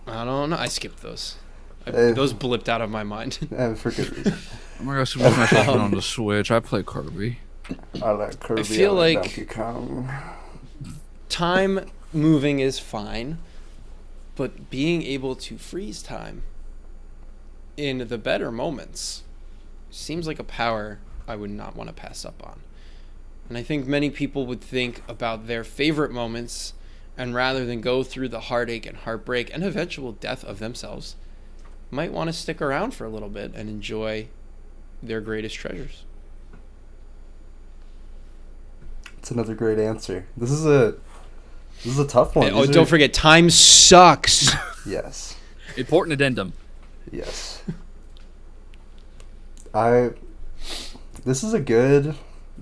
I don't know. I skipped those. Those blipped out of my mind. For good reason. Oh my god, Super Smash Bros. On the Switch. I play Kirby. I like Kirby. I feel like Donkey Kong. Time moving is fine, but being able to freeze time in the better moments seems like a power I would not want to pass up on. And I think many people would think about their favorite moments, and rather than go through the heartache and heartbreak and eventual death of themselves, might want to stick around for a little bit and enjoy their greatest treasures. That's another great answer. This is a tough one. Oh, don't forget, time sucks. Yes. Important addendum. Yes.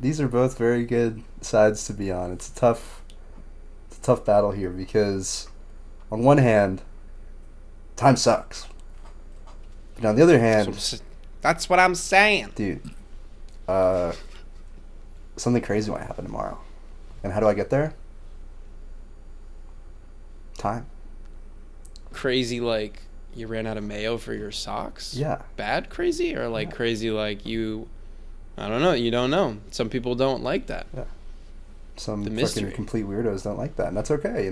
These are both very good sides to be on. It's a tough battle here because on one hand, time sucks. But on the other hand, that's what I'm saying. Dude, something crazy might happen tomorrow. And how do I get there? Time. Crazy like you ran out of mayo for your socks? Yeah. Bad crazy? Or like crazy like I don't know, you don't know. Some people don't like that. Yeah. Some fucking complete weirdos don't like that. And that's okay,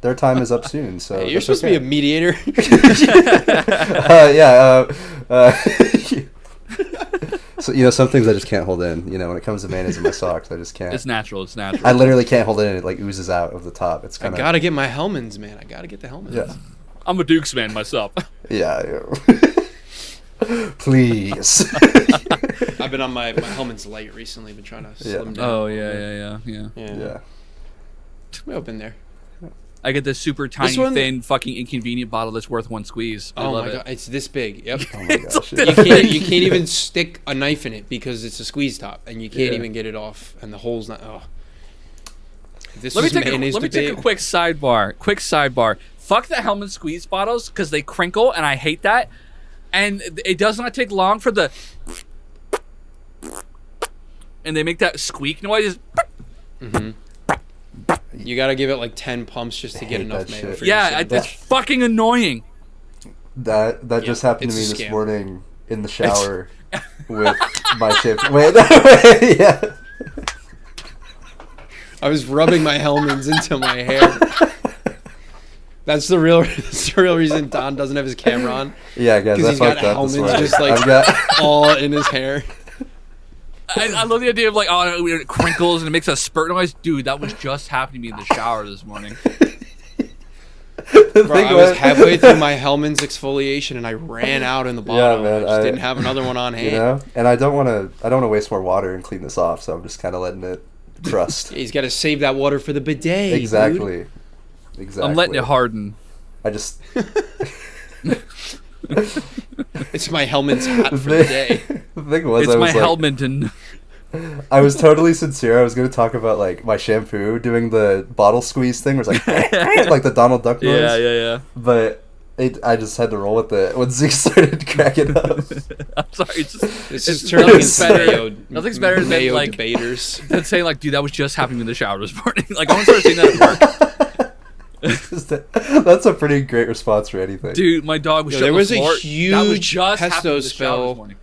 their time is up soon, so hey, you're supposed to be a mediator. So some things I just can't hold in. When it comes to mayonnaise in my socks, I just can't. It's natural. I literally can't hold it in. It like oozes out of the top. It's kind of. I gotta get my Hellmann's, man. I gotta get the Hellmann's. Yeah. I'm a Dukes man myself. Yeah. Please. I've been on my Hellmann's light recently. Been trying to slim down. Oh yeah. We open there. I get this super tiny, thin, fucking inconvenient bottle that's worth one squeeze. I love it. God, it's this big. Yep. Oh my gosh. You can't even stick a knife in it because it's a squeeze top, and you can't even get it off, and the hole's not. Oh. Let me take a quick sidebar. Fuck the Hellman squeeze bottles because they crinkle, and I hate that. And it does not take long for the. And they make that squeak noise. Mm-hmm. You gotta give it like 10 pumps just to get enough mayo. It's fucking annoying. That just happened to me this morning in the shower with my shampoo. Wait, yeah. I was rubbing my Hellmann's into my hair. That's the real reason Don doesn't have his camera on. Yeah, guys, because he's got Hellmann's just like all in his hair. I love the idea of like, it crinkles and it makes a spurt noise. Dude, that was just happening to me in the shower this morning. Bro, I was halfway through my Hellmann's exfoliation and I ran out in the bottle. Yeah, man, I just didn't have another one on hand. And I don't want to waste more water and clean this off, so I'm just kind of letting it trust. Yeah, he's got to save that water for the bidet. Exactly. Dude. Exactly. I'm letting it harden. I just. It's my Hellmann's hat for the day. The thing was, it's my Hellman. I was totally sincere. I was going to talk about like my shampoo doing the bottle squeeze thing, where it's like like the Donald Duck noise. Yeah. But I just had to roll with it when Zeke started cracking up. I'm sorry. It's just turning into nothing's better than like debaters. Than saying like, dude, that was just happening in the shower this morning. Like I want to start saying that at work. That's a pretty great response for anything. Dude, my dog was there was the floor. A huge pesto spill. This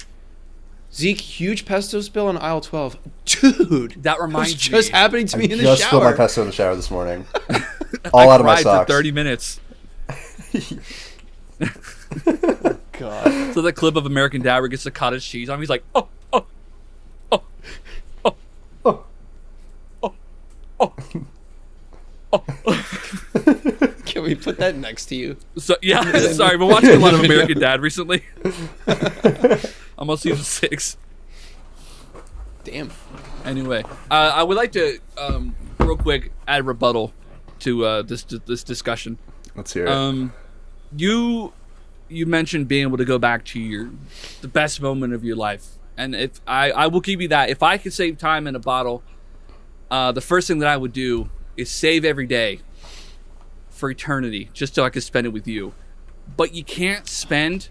Zeke, huge pesto spill on aisle 12. Dude, that reminds me. Just happening to me in the shower. I just spilled my pesto in the shower this morning. All I out of my cried socks. for 30 minutes. God. So that clip of American Dad where he gets the cottage cheese on him, he's like, oh, oh, oh, oh, Oh. oh, oh, oh. Can we put that next to you? So yeah, sorry, I've been watching a lot of American Dad recently. I'm on season 6. Damn. Anyway, I would like to real quick add a rebuttal to this discussion. Let's hear it. You mentioned being able to go back to the best moment of your life, and if I will give you that. If I could save time in a bottle, the first thing that I would do is save every day for eternity, just so I could spend it with you. But you can't spend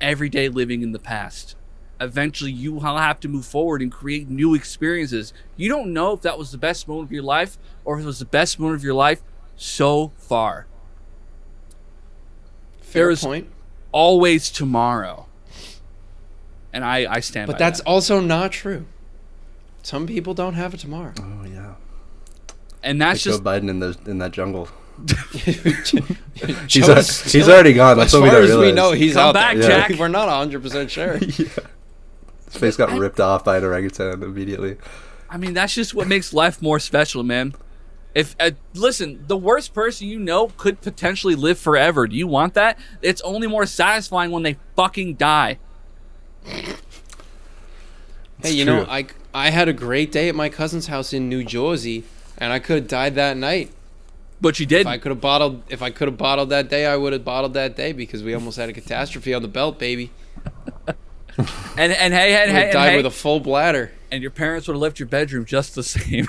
every day living in the past. Eventually, you will have to move forward and create new experiences. You don't know if that was the best moment of your life or if it was the best moment of your life so far. Fair point. Always tomorrow. And I stand by But that's that. also not true. Some people don't have a tomorrow. Oh yeah. And that's Like just Joe Biden in that jungle. Joe's He's already gone. That's as what we far don't as we realize. know, he's Come out back, there. Jack. We're not 100% sure. Yeah. His face got ripped off by an orangutan immediately. I mean, that's just what makes life more special, man. If listen, the worst person you know could potentially live forever. Do you want that? It's only more satisfying when they fucking die. Hey, you know, I had a great day at my cousin's house in New Jersey, and I could have died that night. But you did. If I could have bottled that day, I would have bottled that day because we almost had a catastrophe on the belt, baby. And I died with a full bladder. And your parents would have left your bedroom just the same.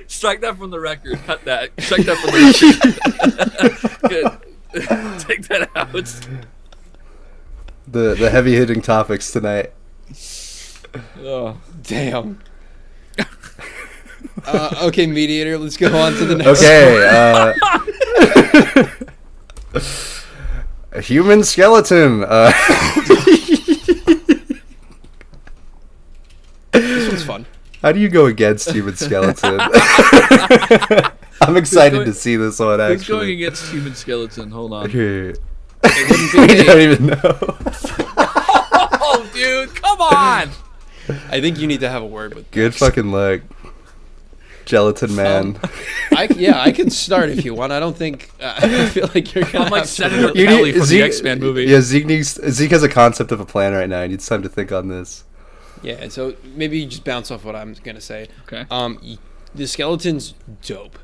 Strike that from the record. Cut that. Strike that from the record. Good. Take that out. The heavy hitting topics tonight. Oh. Damn. Okay, mediator, let's go on to the next Okay. A human skeleton. This one's fun. How do you go against human skeleton? I'm excited to see this one Who's going actually. against human skeleton? Hold on. Okay. It wouldn't be We me. don't even know. Oh, dude, come on! I think you need to have a word with Good fucking luck, gelatin man. I can start if you want. I don't think I feel like you're gonna I'm like have to Senator really- Kelly from the X-Men movie. Yeah, Zeke has a concept of a plan right now. He needs time to think on this. Yeah, so maybe you just bounce off what I'm gonna say. Okay. The skeleton's dope.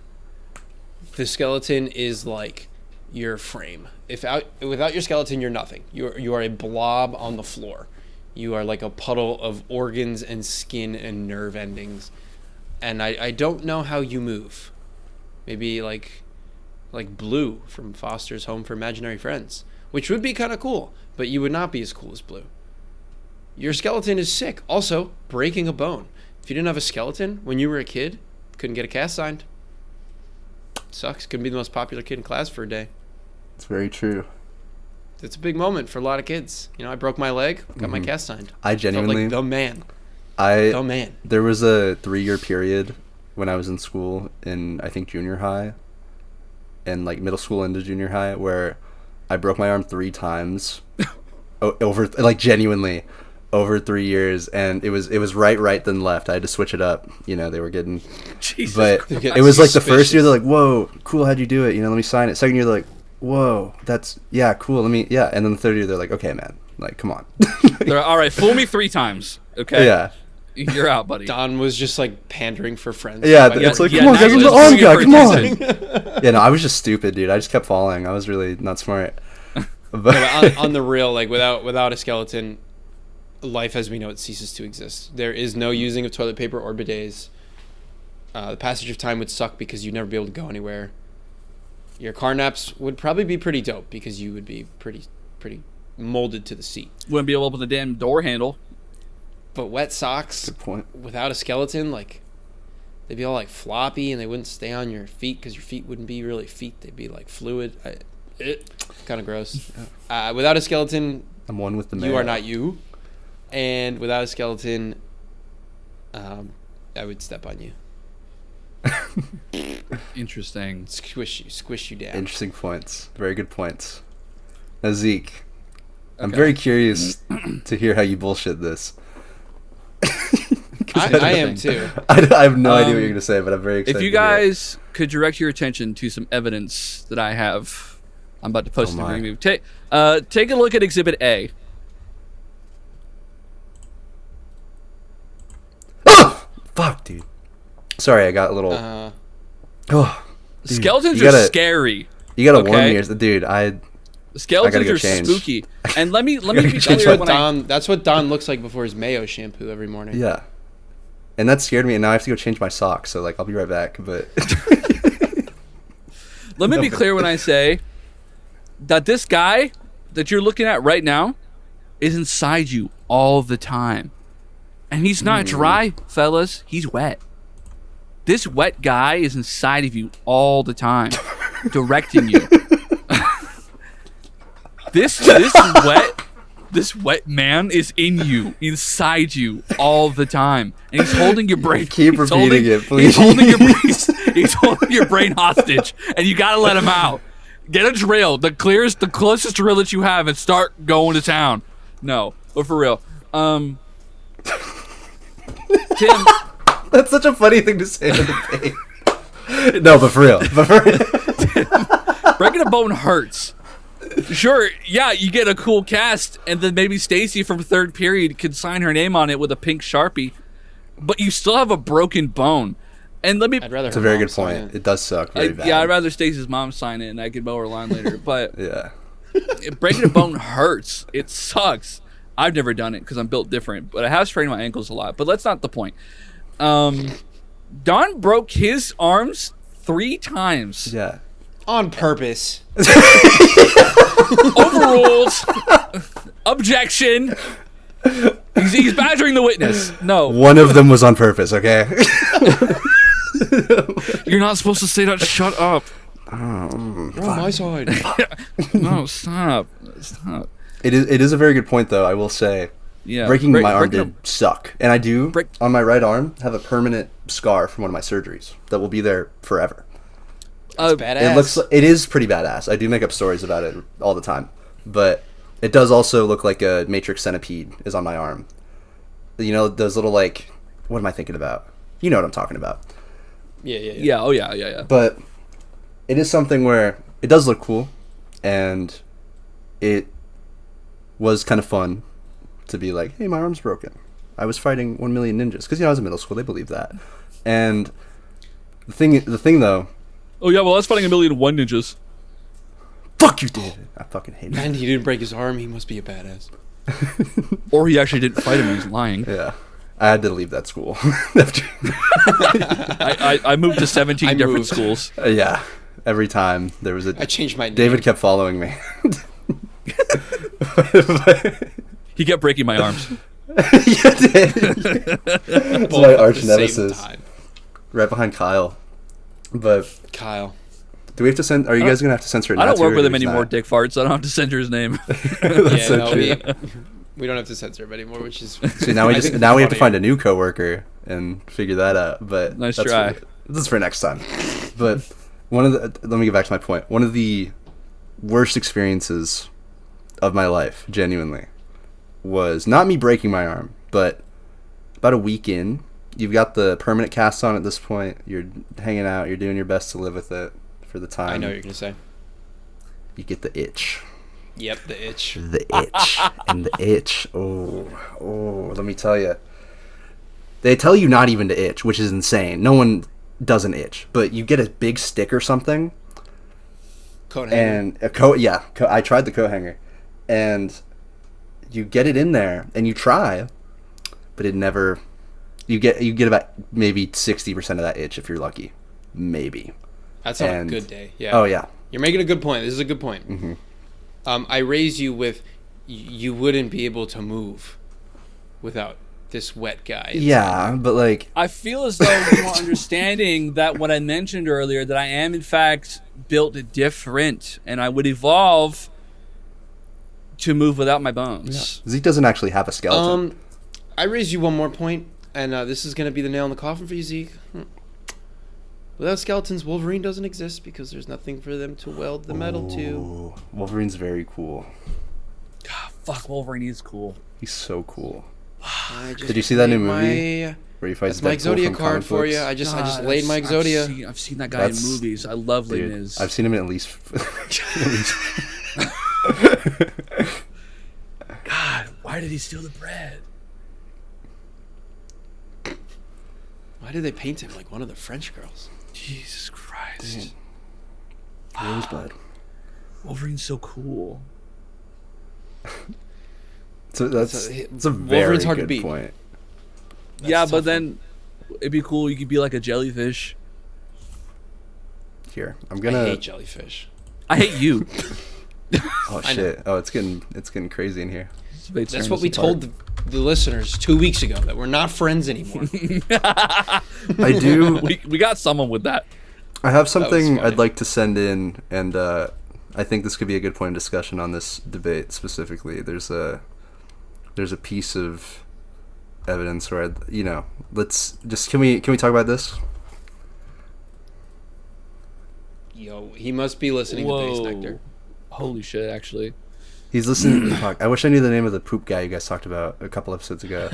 The skeleton is like your frame. Without your skeleton, you're nothing. You are a blob on the floor. You are like a puddle of organs and skin and nerve endings. And I don't know how you move. Maybe like Blue from Foster's Home for Imaginary Friends, which would be kind of cool, but you would not be as cool as Blue. Your skeleton is sick. Also, breaking a bone. If you didn't have a skeleton when you were a kid, couldn't get a cast signed. Sucks. Couldn't be the most popular kid in class for a day. It's very true. It's a big moment for a lot of kids. You know, I broke my leg, got my cast signed. I genuinely, Felt like the man. The man. There was a 3-year period when I was in school in, I think, junior high and like middle school into junior high where I broke my arm 3 times over, like genuinely over 3 years, and it was right then left. I had to switch it up. You know, they were getting, Jesus but Christ. getting it was like the first suspicious. year they're like, "Whoa, cool, how'd you do it? You know, let me sign it." Second year they're like, "Whoa, that's cool. Let me And then the third year they're like, "Okay, man, like, come on." They're, all right, fool me 3 times. Okay. Yeah. You're out, buddy. Don was just like pandering for friends. Yeah, By it's like, yeah, come on, now guys, you're the just arm doing it guy, for come on. attention. Yeah, no, I was just stupid, dude. I just kept falling. I was really not smart. But on the real, like without a skeleton, life as we know it ceases to exist. There is no using of toilet paper or bidets. The passage of time would suck because you'd never be able to go anywhere. Your car naps would probably be pretty dope because you would be pretty molded to the seat. Wouldn't be able to open the damn door handle. But wet socks Good point. without a skeleton, like they'd be all like floppy and they wouldn't stay on your feet because your feet wouldn't be really feet. They'd be like fluid. Kind of gross. Without a skeleton, I'm one with the you are not you. And without a skeleton, I would step on you. Interesting. Squish you down. Interesting points. Very good points. Now, Zeke, I'm Okay. very curious to hear how you bullshit this. I am too. I have no idea what you're going to say, but I'm very excited If you to hear it. guys could direct your attention to some evidence that I have, I'm about to post Oh it. my. For you. Take a look at Exhibit A. Oh! Fuck, dude. Sorry, I got a little... oh, dude, Skeletons you are gotta- scary. You gotta warn okay. me. Dude, Skeletons go are change. spooky. And let me gotta be go change That's clear what when I, That's what Don looks like before his mayo shampoo every morning. Yeah. And that scared me, and now I have to go change my socks, so, like, I'll be right back, but... let me be clear when I say that this guy that you're looking at right now is inside you all the time. And he's not dry, fellas. He's wet. This wet guy is inside of you all the time, directing you. This wet man is in you, inside you all the time, and he's holding your brain. Keep he's repeating it, please. He's holding your brain. He's holding your brain hostage, and you gotta let him out. Get a drill, the closest drill that you have, and start going to town. No, but for real, Tim. That's such a funny thing to say to the pain. No, but for real. Breaking a bone hurts. Sure, yeah, you get a cool cast, and then maybe Stacy from third period could sign her name on it with a pink Sharpie, but you still have a broken bone. And let me... I'd rather. It's a very good point. It does suck very bad. Yeah, I'd rather Stacy's mom sign it, and I could mow her lawn later. But Yeah. breaking a bone hurts. It sucks. I've never done it because I'm built different, but I have sprained my ankles a lot. But that's not the point. Don broke his arms 3 times. Yeah. On purpose. Overruled. Objection. He's badgering the witness. No. One of them was on purpose, okay? You're not supposed to say that. Shut up. You're on my side. No, stop. Stop. It is a very good point, though, I will say. Yeah. Breaking my arm breaking did suck. And I do, Break- on my right arm, have a permanent scar from one of my surgeries that will be there forever. That's badass. It is pretty badass. I do make up stories about it all the time. But it does also look like a matrix centipede is on my arm. You know, those little, like... What am I thinking about? You know what I'm talking about. Yeah. Yeah. Oh, yeah. But it is something where it does look cool, and it was kind of fun to be like, hey, my arm's broken. I was fighting 1 million ninjas. Because, you know, I was in middle school. They believe that. And the thing, though... Oh, yeah, well, I was fighting 1,000,001 ninjas. Fuck you, David. I fucking hate it. And he didn't break his arm. He must be a badass. Or he actually didn't fight him. He's lying. Yeah. I had to leave that school. After, I moved to 17 I different moved. schools. yeah. Every time there was a... I changed my name. David kept following me. He kept breaking my arms. Yeah, David. It's Both my at arch the same nemesis. time. Right behind Kyle. But Kyle. do we have to send... Are you guys going to have to censor it I now, don't too, work or with him just anymore, not? dick farts. I don't have to censor his name. That's so true. We don't have to censor him anymore, which is... See, now we have to find a new coworker and figure that out. But Nice try. This is for next time. But let me get back to my point. One of the worst experiences of my life, genuinely, was not me breaking my arm, but about a week in, you've got the permanent cast on at this point. You're hanging out. You're doing your best to live with it for the time. I know what you're going to say. You get the itch. Yep, the itch. The itch. And the itch. Oh, let me tell you. They tell you not even to itch, which is insane. No one doesn't itch. But you get a big stick or something. Coat hanger. And a coat, yeah. I tried the coat hanger. And you get it in there, and you try, but it never... You get about maybe 60% of that itch if you're lucky. Maybe. That's on a good day. Yeah. Oh, yeah. You're making a good point. This is a good point. Mm-hmm. I raised you with you wouldn't be able to move without this wet guy. Yeah, but like... I feel as though you are understanding that what I mentioned earlier, that I am in fact built different, and I would evolve to move without my bones. Zeke doesn't actually have a skeleton. I raise you one more point, and this is going to be the nail in the coffin for you, Zeke. Without skeletons, Wolverine doesn't exist because there's nothing for them to weld the metal to. Ooh, Wolverine's very cool. God, fuck, Wolverine is cool. He's so cool. I just Did you see that new laid movie where he fights That's my Deadpool Exodia from card comic for you. books? I just God, laid my Exodia. I've seen that guy in That's- movies. I love Les Dude, Mis. I've seen him in at least. God, why did he steal the bread? Why did they paint him like one of the French girls? Jesus Christ. Rosebud. Wolverine's so cool. So that's It's a very Wolverine's hard to good beat. point. That's Yeah, a but tough then it'd be cool. You could be like a jellyfish. Here, I'm I gonna. hate jellyfish. I hate you. Oh I know. shit! Oh, it's getting crazy in here. That's what we told the listeners 2 weeks ago, that we're not friends anymore. I do. We got someone with that. I have something funny. I'd like to send in, and I think this could be a good point of discussion on this debate specifically. There's a piece of evidence where let's just can we talk about this? Yo, he must be listening to Base Nectar. Holy shit, actually. He's listening. Fuck, I wish I knew the name of the poop guy you guys talked about a couple episodes ago.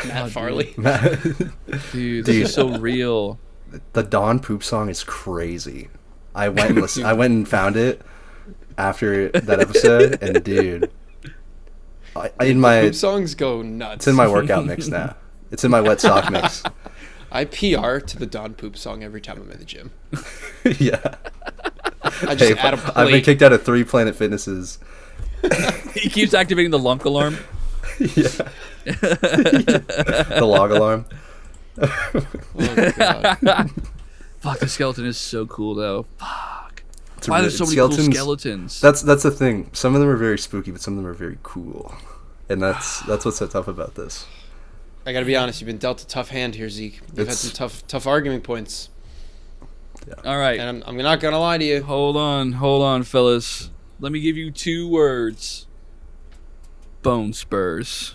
Matt Farley. Dude, this is so real. The Dawn poop song is crazy. I went and I went and found it after that episode, and dude, Poop songs go nuts. it's in my workout mix now. It's in my wet sock mix. I PR to the Don Poop song every time I'm in the gym. Yeah. I just add a I've been plate. kicked out of 3 Planet Fitnesses. He keeps activating the lunk alarm. Yeah. The log alarm. Oh, God. Fuck, the skeleton is so cool, though. Fuck. It's Why really- there's so many cool skeletons- skeletons? That's the thing. Some of them are very spooky, but some of them are very cool. And that's what's so tough about this. I gotta be honest, you've been dealt a tough hand here, Zeke. You've had some tough argument points. All right. And I'm not gonna lie to you. Hold on, fellas. Let me give you 2 words. Bone spurs.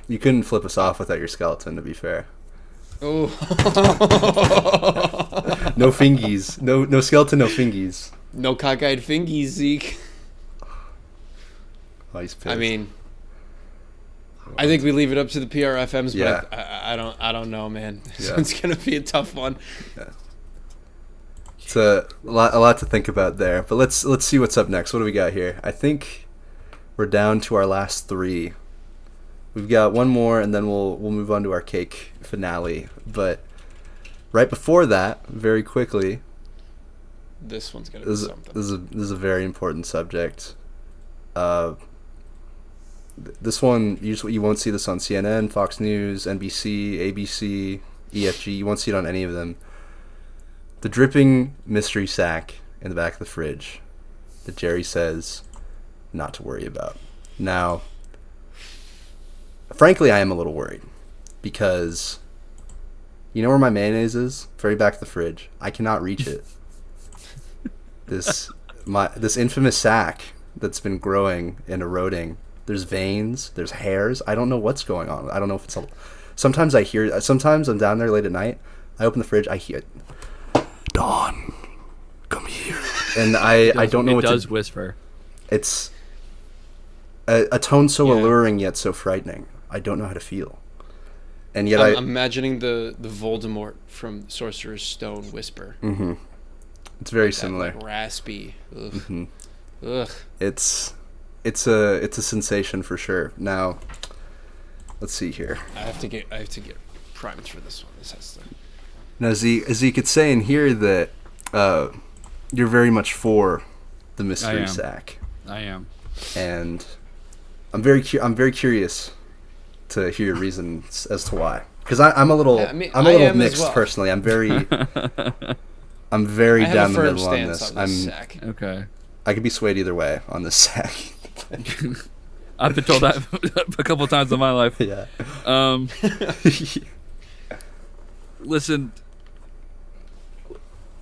You couldn't flip us off without your skeleton, to be fair. Oh. No fingies. No skeleton, no fingies. No cockeyed fingies, Zeke. Oh, he's pissed. I mean, I think we leave it up to the PRFMs, Yeah. but I don't know, man. Yeah. It's gonna be a tough one. It's a lot to think about there. But let's see what's up next. What do we got here? I think we're down to our last 3. We've got one more, and then we'll move on to our cake finale. But right before that, very quickly, This one's gonna be something. this is a very important subject. This one, usually you won't see this on CNN, Fox News, NBC, ABC, EFG. You won't see it on any of them. The dripping mystery sack in the back of the fridge that Jerry says not to worry about. Now, frankly, I am a little worried because you know where my mayonnaise is? Very back of the fridge. I cannot reach it. This infamous sack that's been growing and eroding. There's veins, there's hairs. I don't know what's going on. I don't know if it's sometimes I'm down there late at night. I open the fridge, I hear it. Dawn, come here. And I don't know what It does to. whisper. It's a tone so Yeah. alluring yet so frightening. I don't know how to feel. And yet I'm imagining the Voldemort from Sorcerer's Stone whisper. it's very That, similar. like, raspy. Ugh. Mm-hmm. Ugh. It's a sensation for sure. Now, let's see here. I have to get primed for this one. This has to. Now, Zeke, it's saying here that you're very much for the I mystery am. sack, I am. and I'm very curious to hear your reasons as to why. Because I'm a little Yeah, I mean, I'm a I little am as mixed well. personally. I'm very I down have a the firm middle on stance this. on this sack. Okay. I could be swayed either way on this sack. I've been told that a couple of times in my life. Yeah. Listen,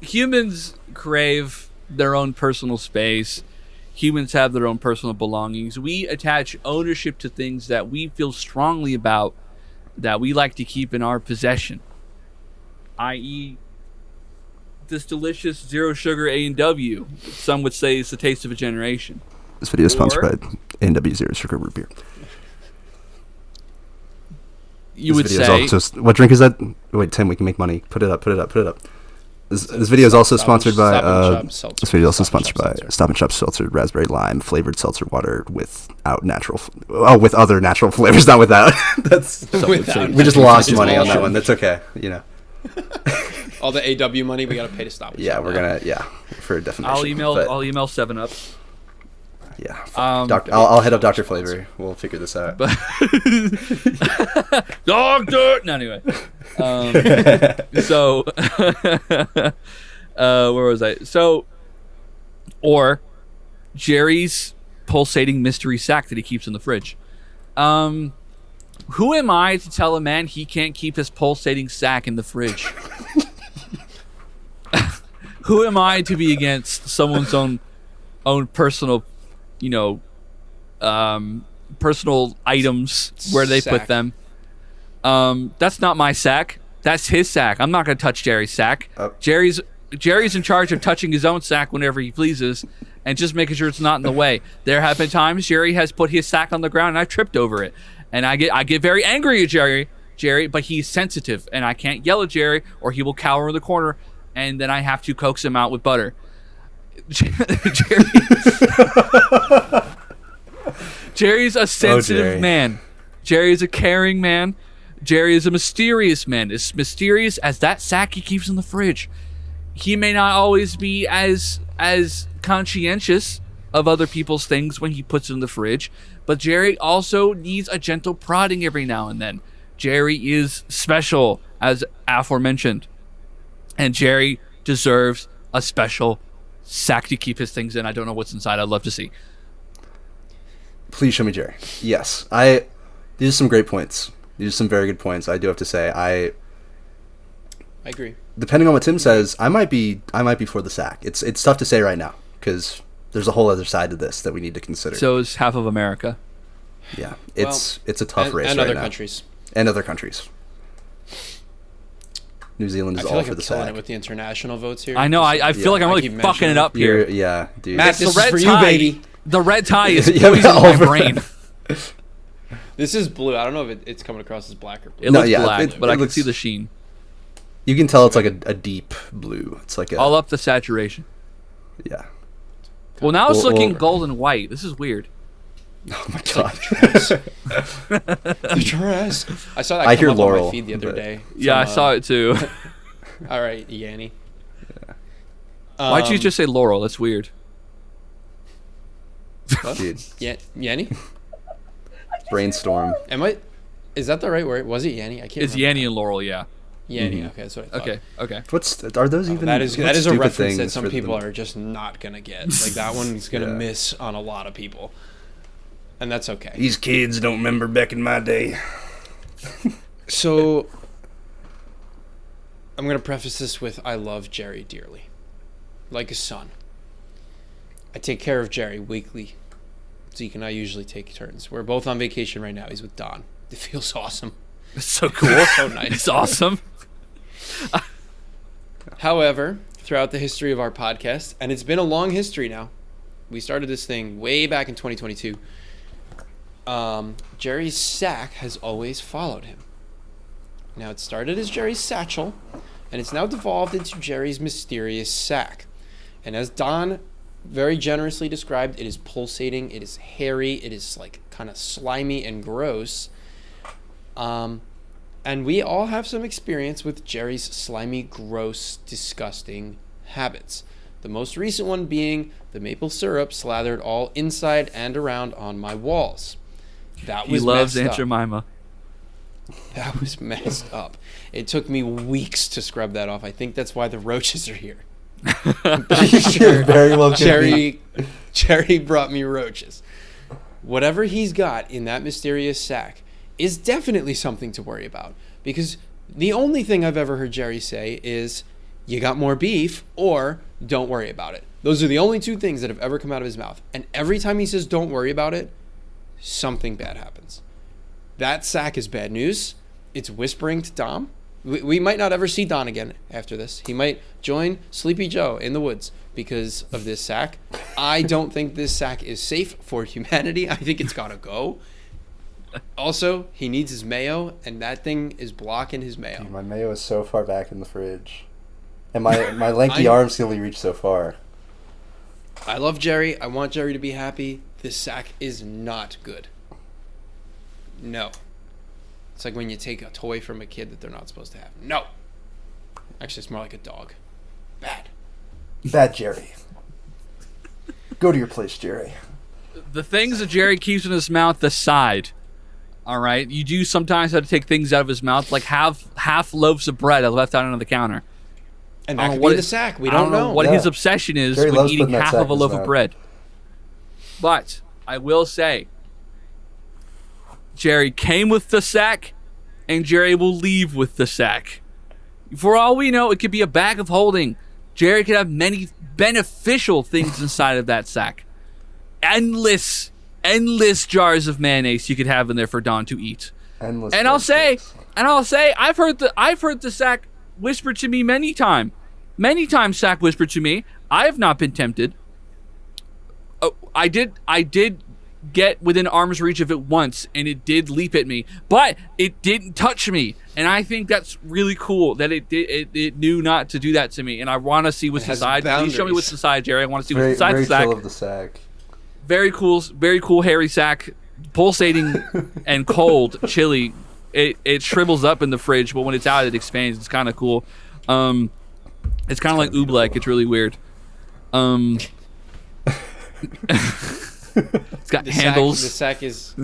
humans crave their own personal space. humans have their own personal belongings. We attach ownership to things that we feel strongly about, that we like to keep in our possession. I.e., this delicious zero sugar A&W. Some would say it's the taste of a generation. This video is sponsored by A&W Zero Sugar Root Beer. You would say... What drink is that? Wait, Tim, we can make money. Put it up. This video is also sponsored by... This video is also sponsored by Stop and Shop Seltzer Raspberry Lime flavored seltzer water without natural... with other natural flavors, not without. We just lost money on that one. That's okay, you know. All the AW money we gotta pay to Stop and Shop. Yeah, we're gonna... Yeah, for a definition. I'll email 7-Up. Yeah. I'll head up Dr. Flavor. We'll figure this out. Doctor! No, anyway. So, where was I? So, or Jerry's pulsating mystery sack that he keeps in the fridge. Who am I to tell a man he can't keep his pulsating sack in the fridge? Who am I to be against someone's own personal, personal items where they put them? That's not my sack. That's his sack. I'm not going to touch Jerry's sack. Jerry's in charge of touching his own sack whenever he pleases and just making sure it's not in the way. There have been times Jerry has put his sack on the ground and I tripped over it. And I get very angry at Jerry, but he's sensitive and I can't yell at Jerry or he will cower in the corner and then I have to coax him out with butter. Jerry's a sensitive man. Jerry is a caring man. Jerry is a mysterious man. As mysterious as that sack he keeps in the fridge. He may not always be as conscientious of other people's things when he puts it in the fridge, but Jerry also needs a gentle prodding every now and then. Jerry is special, as aforementioned, and Jerry deserves a special sack to keep his things in. I don't know what's inside. I'd love to see. Please show me Jerry. Yes, these are some great points. These are some very good points. I do have to say, I agree. Depending on what Tim says, I might be for the sack. It's tough to say right now because there's a whole other side to this that we need to consider. So is half of America. Yeah, it's a tough race and right other now. Countries. And other countries. New Zealand is all for the sack. I feel like I'm killing it with the international votes here. I know. I feel like I'm really fucking it up here. Yeah, dude. Matt, this is for you, baby. The red tie is poisoning my brain. This is blue. I don't know if it's coming across as black or blue. It looks black, but I can see the sheen. You can tell it's like a deep blue. It's like all up the saturation. Yeah. Well, now it's looking golden white. This is weird. Oh my god. The dress. I saw that come up on my feed the other day. Yeah, I saw it too. All right, Yanni. Yeah. Why'd you just say Laurel? That's weird. What? Dude. Yanni? Brainstorm. Is that the right word? Was it Yanni? I can't It's remember. Yanni and Laurel, yeah. Yanni, okay, that's what I thought. Okay. Are those even... That is a reference that some people are just not going to get. Like, that one's going to miss on a lot of people. And that's okay. These kids don't remember back in my day. So, I'm going to preface this with I love Jerry dearly. Like a son. I take care of Jerry weekly. Zeke and I usually take turns. We're both on vacation right now. He's with Don. It feels awesome. It's so cool. So nice. It's awesome. However, throughout the history of our podcast, and it's been a long history now. We started this thing way back in 2022. Jerry's sack has always followed him. Now, it started as Jerry's satchel, and it's now devolved into Jerry's mysterious sack. And as Don very generously described, it is pulsating, it is hairy, it is like kind of slimy and gross. And we all have some experience with Jerry's slimy, gross, disgusting habits. The most recent one being the maple syrup slathered all inside and around on my walls. That was he loves messed Aunt up. Jemima. That was messed up. It took me weeks to scrub that off. I think that's why the roaches are here. Very well could Jerry brought me roaches. Whatever he's got in that mysterious sack is definitely something to worry about. Because the only thing I've ever heard Jerry say is, you got more beef, or don't worry about it. Those are the only two things that have ever come out of his mouth. And every time he says don't worry about it, something bad happens. That sack is bad news. It's whispering to Dom. We might not ever see Don again after this. He might join Sleepy Joe in the woods because of this sack. I don't think this sack is safe for humanity. I think it's got to go. Also, he needs his mayo, and that thing is blocking his mayo. Dude, my mayo is so far back in the fridge. And my lengthy arms can only reach so far. I love Jerry. I want Jerry to be happy. This sack is not good. No. It's like when you take a toy from a kid that they're not supposed to have. No. Actually, it's more like a dog. Bad. Bad Jerry. Go to your place, Jerry. The things that Jerry keeps in his mouth aside, all right? You do sometimes have to take things out of his mouth, like half loaves of bread left out on the counter. And that could be the sack. We don't know. What his obsession is Jerry with eating that half sack of a in his loaf mouth. of bread. But I will say, Jerry came with the sack, and Jerry will leave with the sack. For all we know, it could be a bag of holding. Jerry could have many beneficial things inside of that sack. Endless jars of mayonnaise you could have in there for Don to eat. Endless. And I'll say, I've heard the sack whisper to me many times. Many times sack whispered to me. I have not been tempted. I did get within arm's reach of it once, and it did leap at me, but it didn't touch me. And I think that's really cool that it knew not to do that to me. And I want to see what's inside. Please show me what's inside, Jerry. I want to see what's inside the sack. Very chill of the sack. Very cool hairy sack, pulsating and cold, chilly. It shrivels up in the fridge, but when it's out, it expands. It's kind of cool. It's kind of like oobleck. It's really weird. It's got handles. The sack is.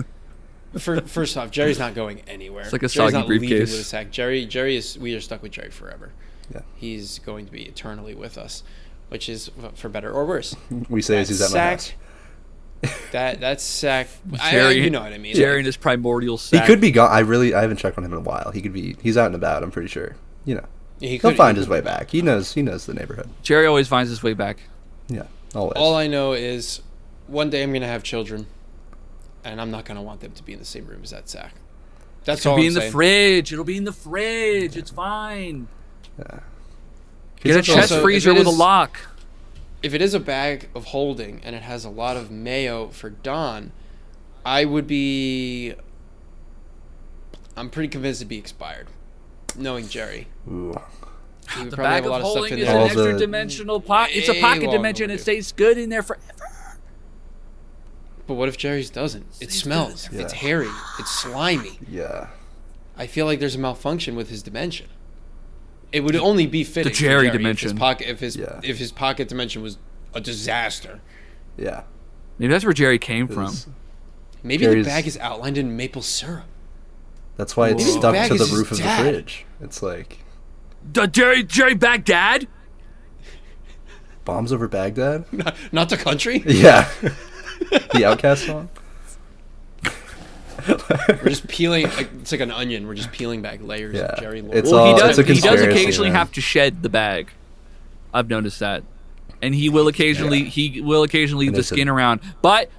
First off, Jerry's not going anywhere. It's like a Jerry's soggy not leaving briefcase. with a sack. Jerry is. We are stuck with Jerry forever. Yeah. He's going to be eternally with us, which is for better or worse. We say as he's at my house. That sack. Jerry, you know what I mean. Jerry and his primordial sack. He could be gone. I haven't checked on him in a while. He could be. He's out and about. I'm pretty sure. You know. Yeah, He'll find his way back. He knows the neighborhood. Jerry always finds his way back. Yeah. Always. All I know is, one day I'm gonna have children, and I'm not gonna want them to be in the same room as that sack. That's all. It'll be I'm in the saying. fridge. It'll be in the fridge. It's fine. Yeah. Get a chest Also, freezer if it with a is- lock. If it is a bag of holding and it has a lot of mayo for Don, I would be. I'm pretty convinced it'd be expired, knowing Jerry. Ooh. He would The probably bag have a lot of of stuff holding in is there. an All the- extra dimensional pocket. It's a Way pocket longer dimension. It overdue. stays good in there forever. But what if Jerry's doesn't? It smells. Yeah. It's hairy. It's slimy. Yeah. I feel like there's a malfunction with his dimension. It would only be fitting for Jerry Jerry dimension. if his pocket dimension was a disaster. Yeah. Maybe that's where Jerry came from. 'Cause Maybe Jerry's- the bag is outlined in maple syrup. That's why it's Maybe the stuck bag to is the his roof of the dad. fridge. It's like Jerry Baghdad? bombs over Baghdad. Not the country. Yeah. The Outcast song. We're just peeling. It's like an onion. We're just peeling back layers Yeah. of Jerry lore. It's Well, all- he it's does. a He does conspiracy, occasionally man. have to shed the bag. I've noticed that, and he will occasionally leave the Innocent. skin around. But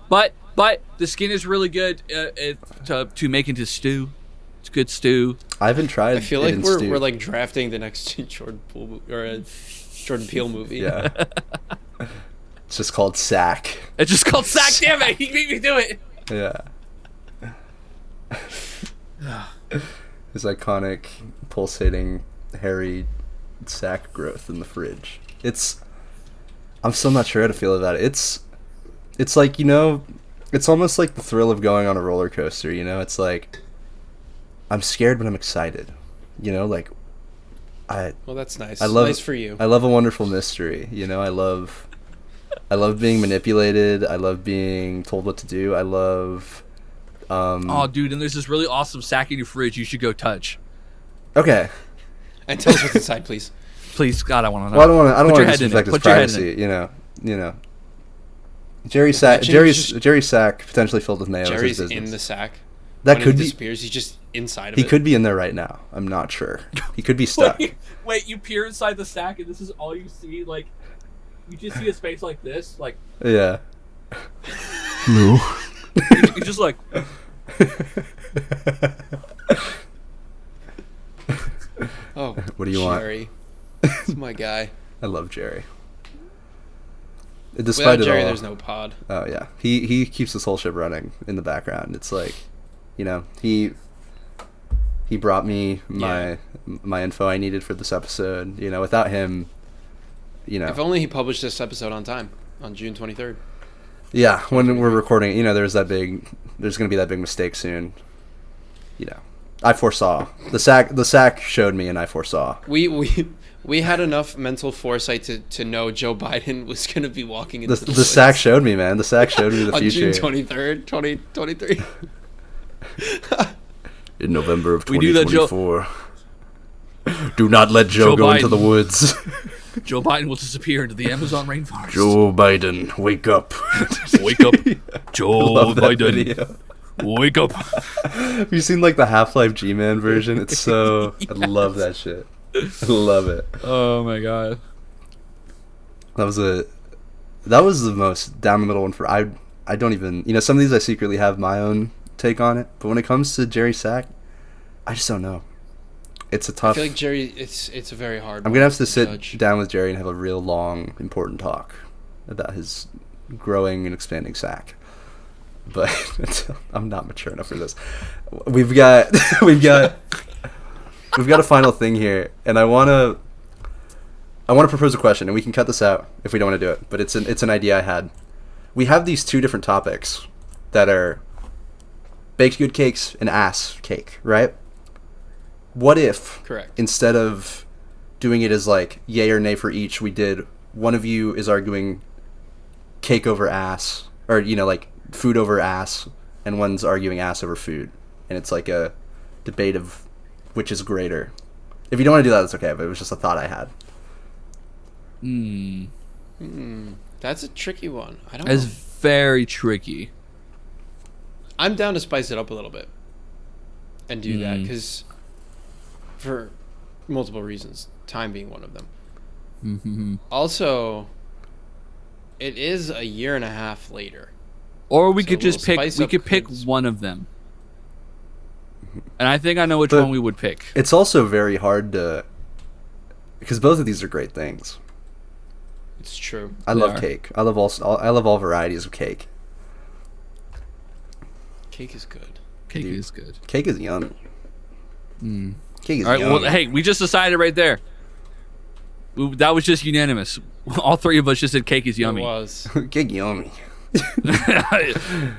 the skin is really good to make into stew. It's good stew. I haven't tried. I feel it like in we're stew. like drafting the next Jordan Peele Jordan Peele movie. Yeah. It's just called Sack. It's just called sack. Damn it! He made me do it. Yeah. His iconic pulsating hairy sack growth in the fridge. I'm still not sure how to feel about it. It's like, it's almost like the thrill of going on a roller coaster, It's like I'm scared but I'm excited. Like Well, that's nice. I love nice for you. I love a wonderful mystery. I love being manipulated. I love being told what to do. I love Oh, dude, and there's this really awesome sack in your fridge. You should go touch. Okay. And tell us what's inside, please. Please, God, I want to know. Well, I don't Put want your to head in disrespect it. his Put your head in privacy, Jerry's Imagine he's sack potentially filled with mayo is his Jerry's business. in the sack. That when could he be disappears. He's just inside of He it. could be in there right now. I'm not sure. He could be stuck. Wait, you peer inside the sack and this is all you see? Like, you just see his face like this? Like, Yeah. No. you're just like... Oh, What do you Jerry. It's my guy. I love Jerry. Without Despite Jerry, it all, there's no pod. oh yeah, he keeps this whole ship running in the background. It's like, you know, he brought me my info I needed for this episode. You know, without him, you know. If only he published this episode on time, on June 23rd. Yeah, when we're recording, you know, there's going to be that big mistake soon. You know, I foresaw. The sack showed me, and I foresaw. We had enough mental foresight to know Joe Biden was going to be walking into the The sack showed me, man. The sack showed me the on future. June 23rd, 2023. In November of We knew that Joe- 2024. Do not let Joe go into the Biden. woods. Joe Biden will disappear into the Amazon rainforest. Joe Biden, wake up. Wake up. Joe Love that Biden. video. Wake up. Have you seen like the Half-Life G-Man version? It's so... I love that shit. I love it. Oh my god. That was the most down the middle one for... I don't even... You know, some of these I secretly have my own take on it, but when it comes to Jerry Sack, I just don't know. It's a I tough... feel like Jerry, it's a very hard I'm one gonna have to sit judge. down with Jerry and have a real long, important talk about his growing and expanding sack. But I'm not mature enough for this. We've got a final thing here, and I wanna propose a question, and we can cut this out if we don't want to do it. But it's an idea I had. We have these two different topics that are baked good cakes and ass cake, right? What if, Correct. instead of doing it as like yay or nay for each, we did one of you is arguing cake over ass, or you know, like food over ass, and one's arguing ass over food, and it's like a debate of which is greater. If you don't want to do that, that's okay, but it was just a thought I had. That's a tricky one. I don't That's know. very tricky. I'm down to spice it up a little bit and do that because for multiple reasons, time being one of them. Also, it is a year and a half later. Or we So could a just little pick. spice We up could pick could- one of them. And I think I know which But- one we would pick. It's also very hard to, because both of these are great things. It's true. I They love are. cake. I love all varieties of cake. Cake is good. Cake Dude. is good. Cake is yummy. Cake is All right. yummy. Well, hey, we just decided right there. That was just unanimous. All three of us just said cake is yummy. It was. Cake yummy.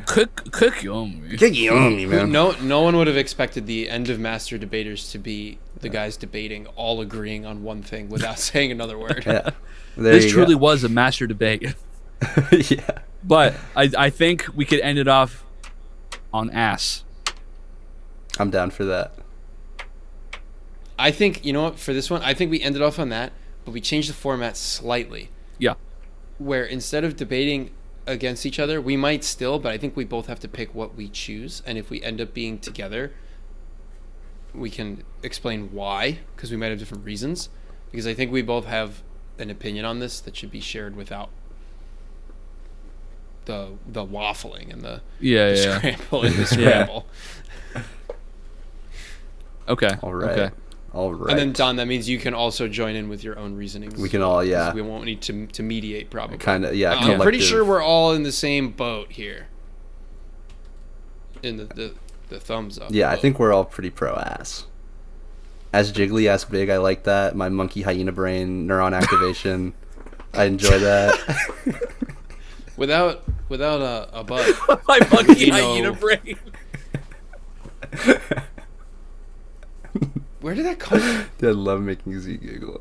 Cook yummy. Cake yummy, man. No one would have expected the end of Master Debaters to be the guys debating, all agreeing on one thing without saying another word. Yeah. There This you truly go. was a master debate. Yeah. But I think we could end it off on ass. I'm down for that. I think, you know what, for this one, I think we ended off on that, but we changed the format slightly. Yeah. Where instead of debating against each other, we might still, but I think we both have to pick what we choose. And if we end up being together, we can explain why, because we might have different reasons. Because I think we both have an opinion on this that should be shared without the waffling and the Yeah. scramble and the scramble. Okay. All right. Okay. All right. And then Don, that means you can also join in with your own reasonings. We can all, yeah. We won't need to mediate, probably. Kind of, yeah. I'm pretty collective. sure we're all in the same boat here. In the thumbs up. Yeah, I boat. think we're all pretty pro ass. As jiggly, as big, I like that. My monkey hyena brain neuron activation. I enjoy that. without a butt. My monkey You know- hyena brain. Where did that come from? Dude, I love making Ziek giggle.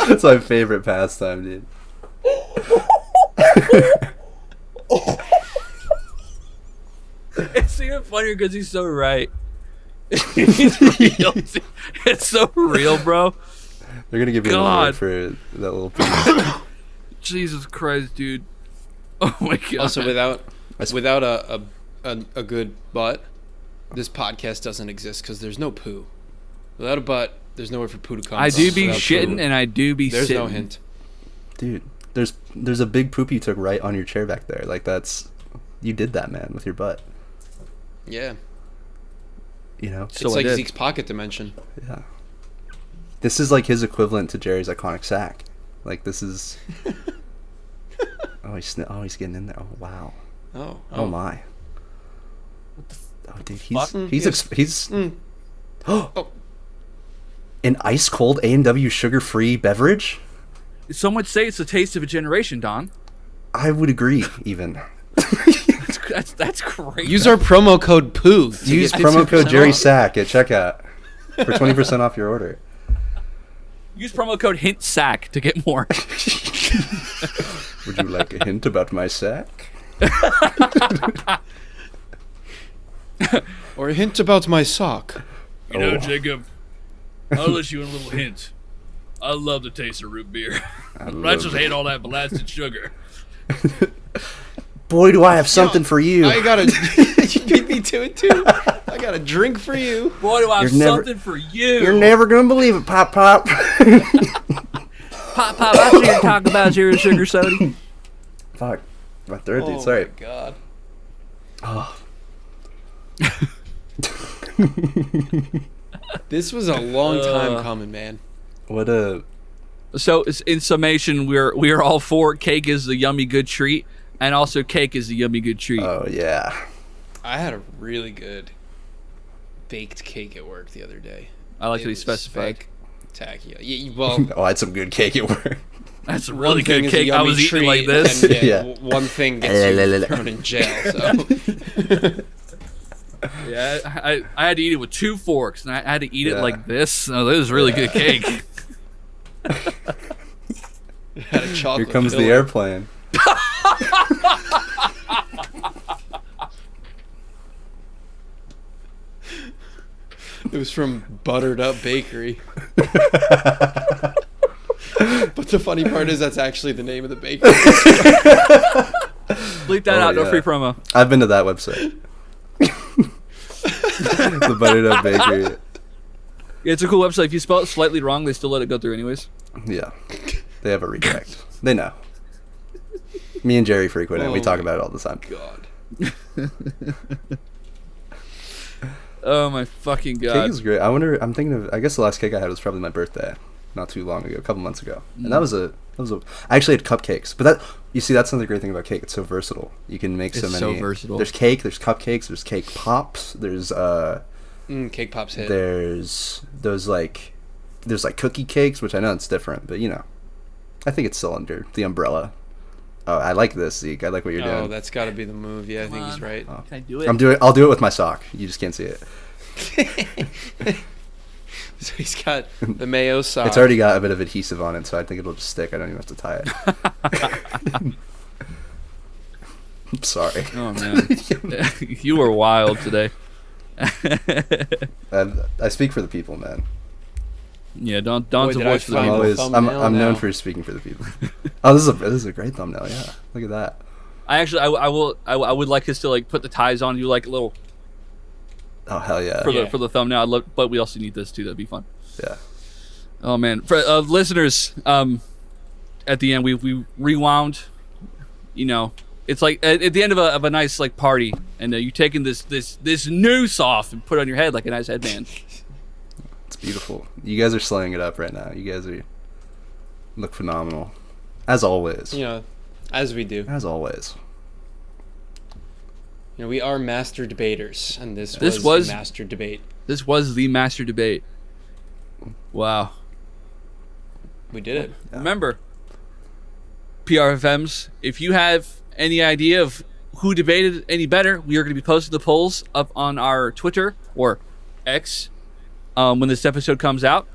That's my favorite pastime, dude. It's even funnier because he's so right. It's real. It's so real, bro. They're gonna give you an God. award for that little piece. Jesus Christ, dude. Oh my god. Also, without a good butt, this podcast doesn't exist because there's no poo. Without a butt, there's nowhere for poo to come I from. do be Without shitting poo, and I do be there's sitting. no hint. Dude, there's a big poop you took right on your chair back there. Like, you did that, man, with your butt. Yeah. You know? So It's I like did. Zeke's pocket dimension. Yeah. This is like his equivalent to Jerry's iconic sack. Like, this is... he's getting in there. Oh, wow. Oh my. Oh, dude, fuck? he's Oh. An ice cold A&W sugar-free beverage? Some would say it's the taste of a generation, Don. I would agree, even. That's great. Use our promo code POO. to Use get promo 15% code Jerry off. Sack at checkout for 20% off your order. Use promo code HINTSACK to get more. Would you like a hint about my sack? Or a hint about my sock. You know, Oh. Jacob, I'll let you in a little hint. I love the taste of root beer. I love just it. hate all that blasted sugar. Boy, do I have something for you. I got a... you beat me to it, too. I got a drink for you. Boy, do I have You're never- something for you. You're never gonna believe it, Pop Pop. Pop, I see you talk about your sugar soda. Fuck. My throat, dude. Oh, Sorry. my God. Oh. This was a long time coming, man. What a... So, in summation, we are all for cake is a yummy good treat, and also cake is a yummy good treat. Oh, yeah. I had a really good baked cake at work the other day. I like It to be was specified. Spectacular. Yeah, well, Oh, I had some good cake at work. That's a one really thing good is a cake. I yummy was eating like treat, this. and, Yeah. one thing gets you thrown in jail. So Yeah, I had to eat it with 2 forks, and I had to eat it Yeah. like this. So this is really good cake. it had a Here chocolate. comes the filling. airplane. It was from Buttered Up Bakery. But the funny part is that's actually the name of the bakery. Bleep that Oh, out. No yeah. free promo. I've been to that website. The Buttered Up Bakery. Yeah, it's a cool website. If you spell it slightly wrong, they still let it go through anyways. Yeah. They have a redirect. They know. Me and Jerry frequent it. We Oh talk my about it all the time. God. Oh my fucking Cake god! is great. I'm thinking of, I guess the last cake I had was probably my birthday. Not too long ago, a couple months ago. And that was a, I actually had cupcakes. But that's another great thing about cake. It's so versatile. You can make so It's many. so versatile. There's cake, there's cupcakes, there's cake pops, there's Cake Pop's hit. there's those there's cookie cakes, which I know it's different, but I think it's still under the umbrella. Oh, I like this, Zeke. I like what you're Oh, doing. that's got to be the move. Yeah, I think he's right. Oh. Can I do it? I'll do it with my sock. You just can't see it. So he's got the mayo sauce. It's already got a bit of adhesive on it, so I think it'll just stick. I don't even have to tie it. I'm sorry. Oh man, you were wild today. I speak for the people, man. Yeah, Don's Boy, a did I voice for the find people. the I'm thumbnail known now. for speaking for the people. Oh, this is a great thumbnail. Yeah, look at that. I would like us to put the ties on you a little Oh hell yeah. for the thumbnail. But we also need this too. That'd be fun. Yeah. Oh man, for listeners, at the end we rewound. It's like at the end of a nice party, and you taking this noose off and put it on your head like a nice headband. It's beautiful. You guys are slaying it up right now. You guys look phenomenal, as always. As we do. As always. We are master debaters, and this was was the master debate. This was the master debate. Wow. We did it. Yeah. Remember, PRFMs, if you have any idea of who debated any better, we are going to be posting the polls up on our Twitter or X when this episode comes out.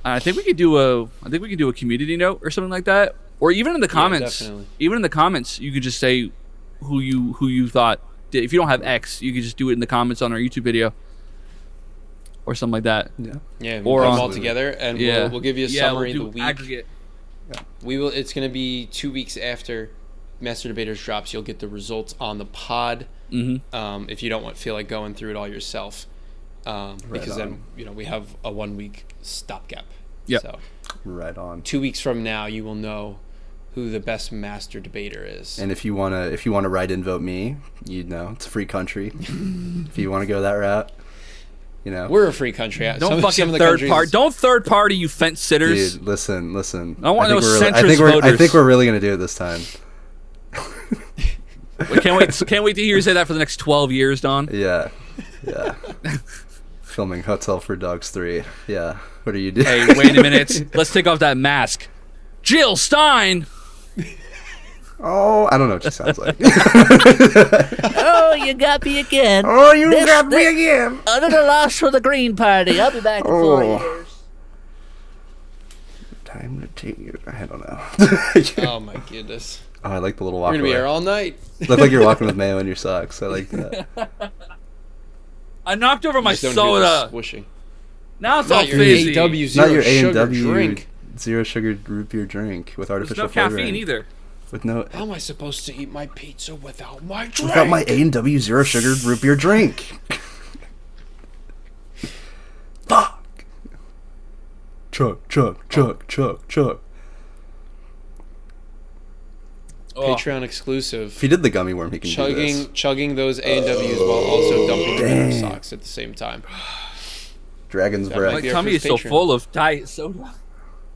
I think we could do a community note or something like that, or even in the comments. Definitely. Even in the comments, you could just say who you thought did. If you don't have X, you could just do it in the comments on our YouTube video or something like that. Yeah. Yeah, Or we'll put them on- all together, and Yeah, we'll give you a yeah, summary we'll of do the week. aggregate. We will. It's going to be 2 weeks after Master Debaters drops. You'll get the results on the pod. if you don't feel like going through it all yourself. Because then we have a 1 week stopgap. Yep. So Right on. 2 weeks from now, you will know who the best master debater is. And if you wanna write in vote me, it's a free country. If you wanna go that route, we're a free country. Don't fucking third party. Don't third party, you fence sitters. Dude, listen. I want no centrist I voters. think we're really gonna do it this time. We can't wait to hear you say that for the next 12 years, Don. Yeah. Filming Hotel for Dogs 3. Yeah. What are you doing? Hey, wait a minute. Let's take off that mask. Jill Stein. Oh, I don't know what she sounds like. Oh, you got me again. Oh, you got me again. Another loss for the Green Party. I'll be back in 4 years. Time to take you. I don't know. Oh my goodness. Oh, I like the little walk. We're gonna be here all night. Look like you're walking with mayo in your socks. I like that. I knocked over my Just don't do the soda. swooshing. Now it's Not all your fizzy. A&W Not zero your sugar A&W drink. zero sugar root beer drink with There's artificial no flavoring. caffeine either. With no. How am I supposed to eat my pizza without my drink? Without my A&W zero sugar root beer drink. Fuck. Chug. Oh. Patreon exclusive. If he did the gummy worm, he can do this. Chugging those A&Ws while also dumping them in your socks at the same time. Dragon's That breath. might My be our tummy is first so Patreon. full of diet soda.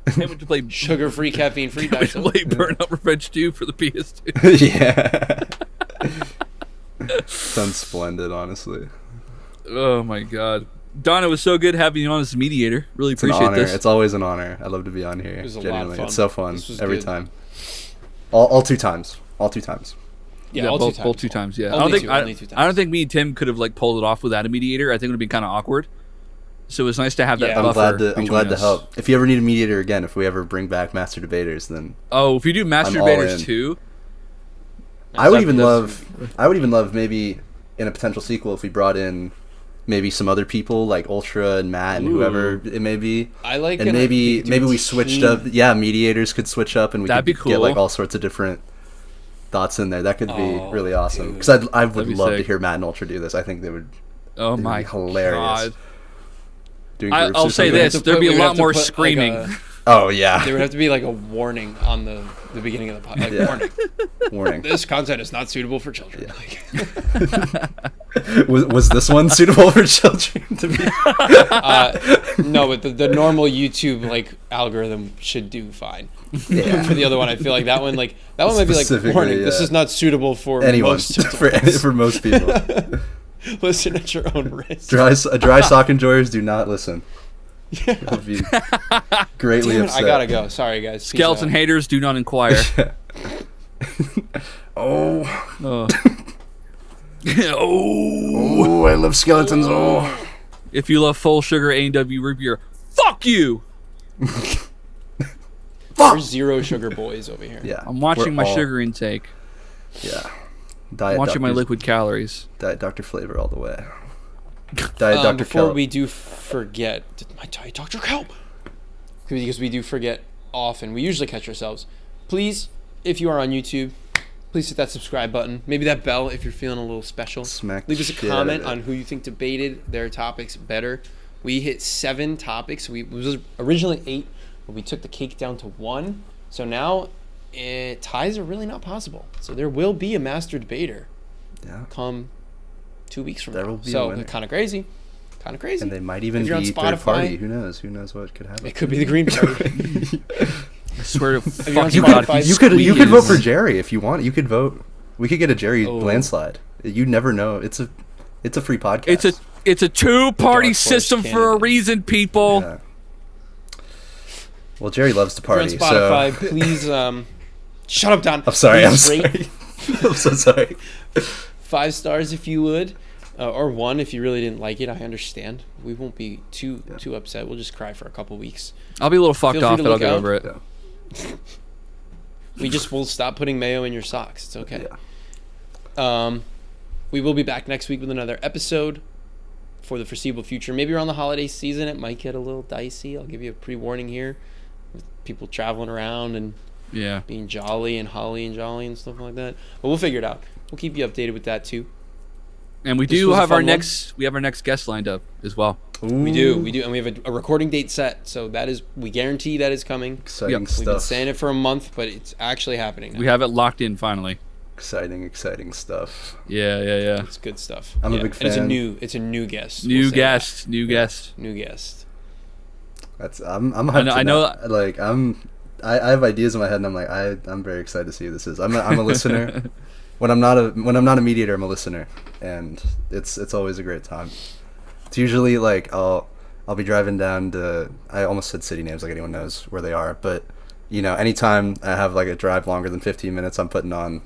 I went to play Sugar-free, caffeine-free diet soda. play Burnout Revenge 2 for the PS2. Yeah. Sounds splendid, honestly. Oh my god. Don, it was so good having you on as a mediator. Really It's an appreciate honor. this. It's always an honor. I love to be on here. It was a lot of Genuinely. fun. It's so fun This was every good. time. All 2 times. All 2 times. Yeah, all both, 2 times. both 2 times. Yeah, Only I don't think two, I, only 2 times. I don't think me and Tim could have pulled it off without a mediator. I think it would be kind of awkward. So it was nice to have that Yeah. buffer. I'm glad to us. help. If you ever need a mediator again, if we ever bring back Master Debaters, then Oh, if you do Master I'm all Debaters in. 2, I would even That's- love maybe in a potential sequel if we brought in maybe some other people like Ultra and Matt and whoever it may be. I like And it. maybe We could do we a switched team. up. Yeah, mediators could switch up and we That'd could be cool. get all sorts of different thoughts in there. That could be Oh, really awesome. dude. Because I would That'd be love to sick. hear Matt and Ultra do this. I think they would. oh It'd my be hilarious. god. Doing I'll groups or say something. this: there'd be a We would lot have to more put, screaming. Oh yeah. There would have to be a warning on the beginning of the podcast. Yeah. Warning. Warning. This content is not suitable for children. Was this one suitable for children to be? No, but the normal YouTube algorithm should do fine. Yeah. For the other one, I feel like that one might be Specifically, warning. This yeah. is not suitable for Anyone most adults. for most people. Listen at your own risk. Dry sock enjoyers do not listen. They'll be greatly Damn it, upset. I gotta go. Sorry, guys. Peace Skeleton out. haters do not inquire. Oh, Oh. oh, I love skeletons. Oh, If you love full sugar A&W root beer, fuck you. We're zero sugar boys over here. yeah. I'm watching we're my all- sugar intake. Yeah. I'm Diet watching my Doctor's- liquid calories. Diet Dr. Flavor all the way. Diet Dr. Before Kelp. we do forget, did my Diet Dr. Kelp? Because we do forget often. We usually catch ourselves. Please, if you are on YouTube, please hit that subscribe button. Maybe that bell if you're feeling a little special. Smack Leave us a the shit out of comment it. on who you think debated their topics better. We hit 7 topics. It was originally 8, but we took the cake down to 1. So now ties are really not possible. So there will be a master debater Yeah. come 2 weeks from There now. will be a So winner. kind of crazy. Kind of crazy. And they might even If you're on be third Spotify- party. Who knows? Who knows what could happen? It could be the Green Party. I swear to you're on fuck you, Spotify, God. You could vote for Squeeze. Jerry if you want. You could vote. We could get a Jerry Oh. landslide. You never know. It's a free podcast. It's a two-party Dark horse system for a candidate. reason, people. Yeah. Well, Jerry loves to If you're on party. Spotify, So please shut up, Don. I'm sorry. I'm Please rate sorry. I'm so sorry. 5 stars if you would, or 1 if you really didn't like it. I understand. We won't be too upset. We'll just cry for a couple weeks. I'll be a little fucked Feel free off, to but I'll look get out. over it. Yeah. Will stop putting mayo in your socks. It's okay. Yeah. We will be back next week with another episode for the foreseeable future. Maybe around the holiday season, it might get a little dicey. I'll give you a pre-warning here with people traveling around and Yeah. being jolly and holly and jolly and stuff like that. But we'll figure it out. We'll keep you updated with that too. And we This do was a have our fun one. next guest lined up as well. We do, and we have a recording date set, so that is, we guarantee that is coming. Exciting Yep. We've been stuff. saying it for a month, but it's actually happening now. We have it locked in finally. Exciting stuff. Yeah. It's good stuff. I'm a Yeah. big And fan. it's a new guest. New We'll say guest. that. New guest. New guest. I'm hyped. I know- Like I have ideas in my head, and I'm like I'm very excited to see who this is. I'm a listener. When I'm not a mediator, I'm a listener, and it's always a great time. It's usually like I'll be driving down to, I almost said city names like anyone knows where they are, but you know, anytime I have like a drive longer than 15 minutes, I'm putting on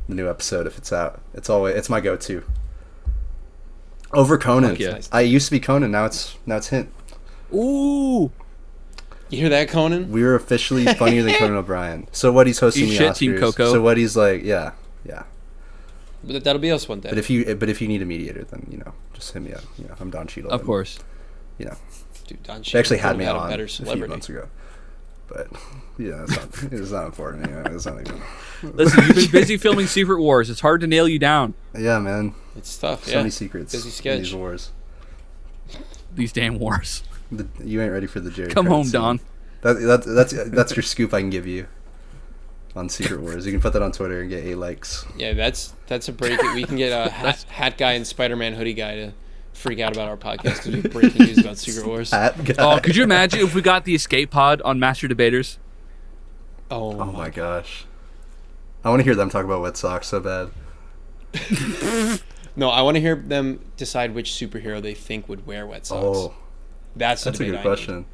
the new episode if it's out. It's my go-to. Over Conan. Fuck yeah. I used to be Conan, now it's Hint. Ooh. You hear that, Conan? We were officially funnier than Conan O'Brien. So what, he's hosting Eat the shit, Oscars. Team Coco. So what, he's like, yeah. But that'll be us one day. But if you need a mediator, then just hit me up. I'm Don Cheadle. Of course. Dude, Don They actually had Cheadle me had on a better a few celebrity. months ago. But yeah, it's not important. It's not even. Listen, you've been busy filming Secret Wars. It's hard to nail you down. Yeah, man. It's tough. So Yeah. many secrets. Busy in sketch. these wars. These damn wars. You ain't ready for the Jerry. Come credit home, scene. Don. That's your scoop I can give you on Secret Wars. You can put that on Twitter and get 8 likes. Yeah, that's a break. We can get a hat guy and Spider-Man hoodie guy to freak out about our podcast because we have breaking news about Secret Wars. Hat guy. Oh, could you imagine if we got the escape pod on Master Debaters? Oh, Oh my gosh. I want to hear them talk about wet socks so bad. No, I want to hear them decide which superhero they think would wear wet socks. Oh, That's that's a debate good I question.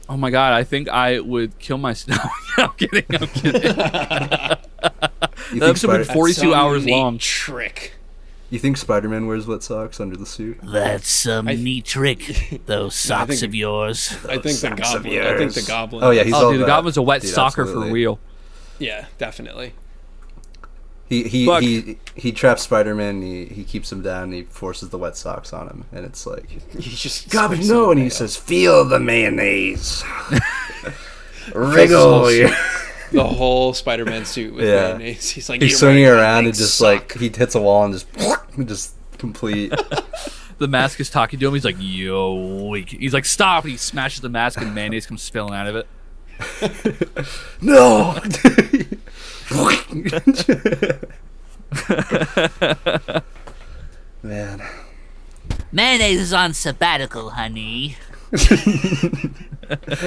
Oh my god, I think I would kill myself. No, I'm kidding. You That think, episode would be need. 42 Some hours neat long. trick. you think Spider-Man wears wet socks under the suit? That's some neat trick, those socks think- of yours. I think the Socks of goblin. I think the yours. goblin. Oh yeah, he's all Oh, dude, the that. Goblin's a wet Dude, soccer absolutely. for real. Yeah, definitely. Fuck. He traps Spider-Man. He keeps him down. And he forces the wet socks on him, and it's like, He just Goblin, squirts no, it and he away. says, "Feel the mayonnaise, the wriggle." whole Spider-Man suit with Yeah. mayonnaise. He's like, He's "You're swinging wearing a around big and just sock." like he hits a wall and just complete. The mask is talking to him. He's like, yo, weak. He's like, stop. And he smashes the mask and mayonnaise comes spilling out of it. No. Man. Mayonnaise is on sabbatical, honey.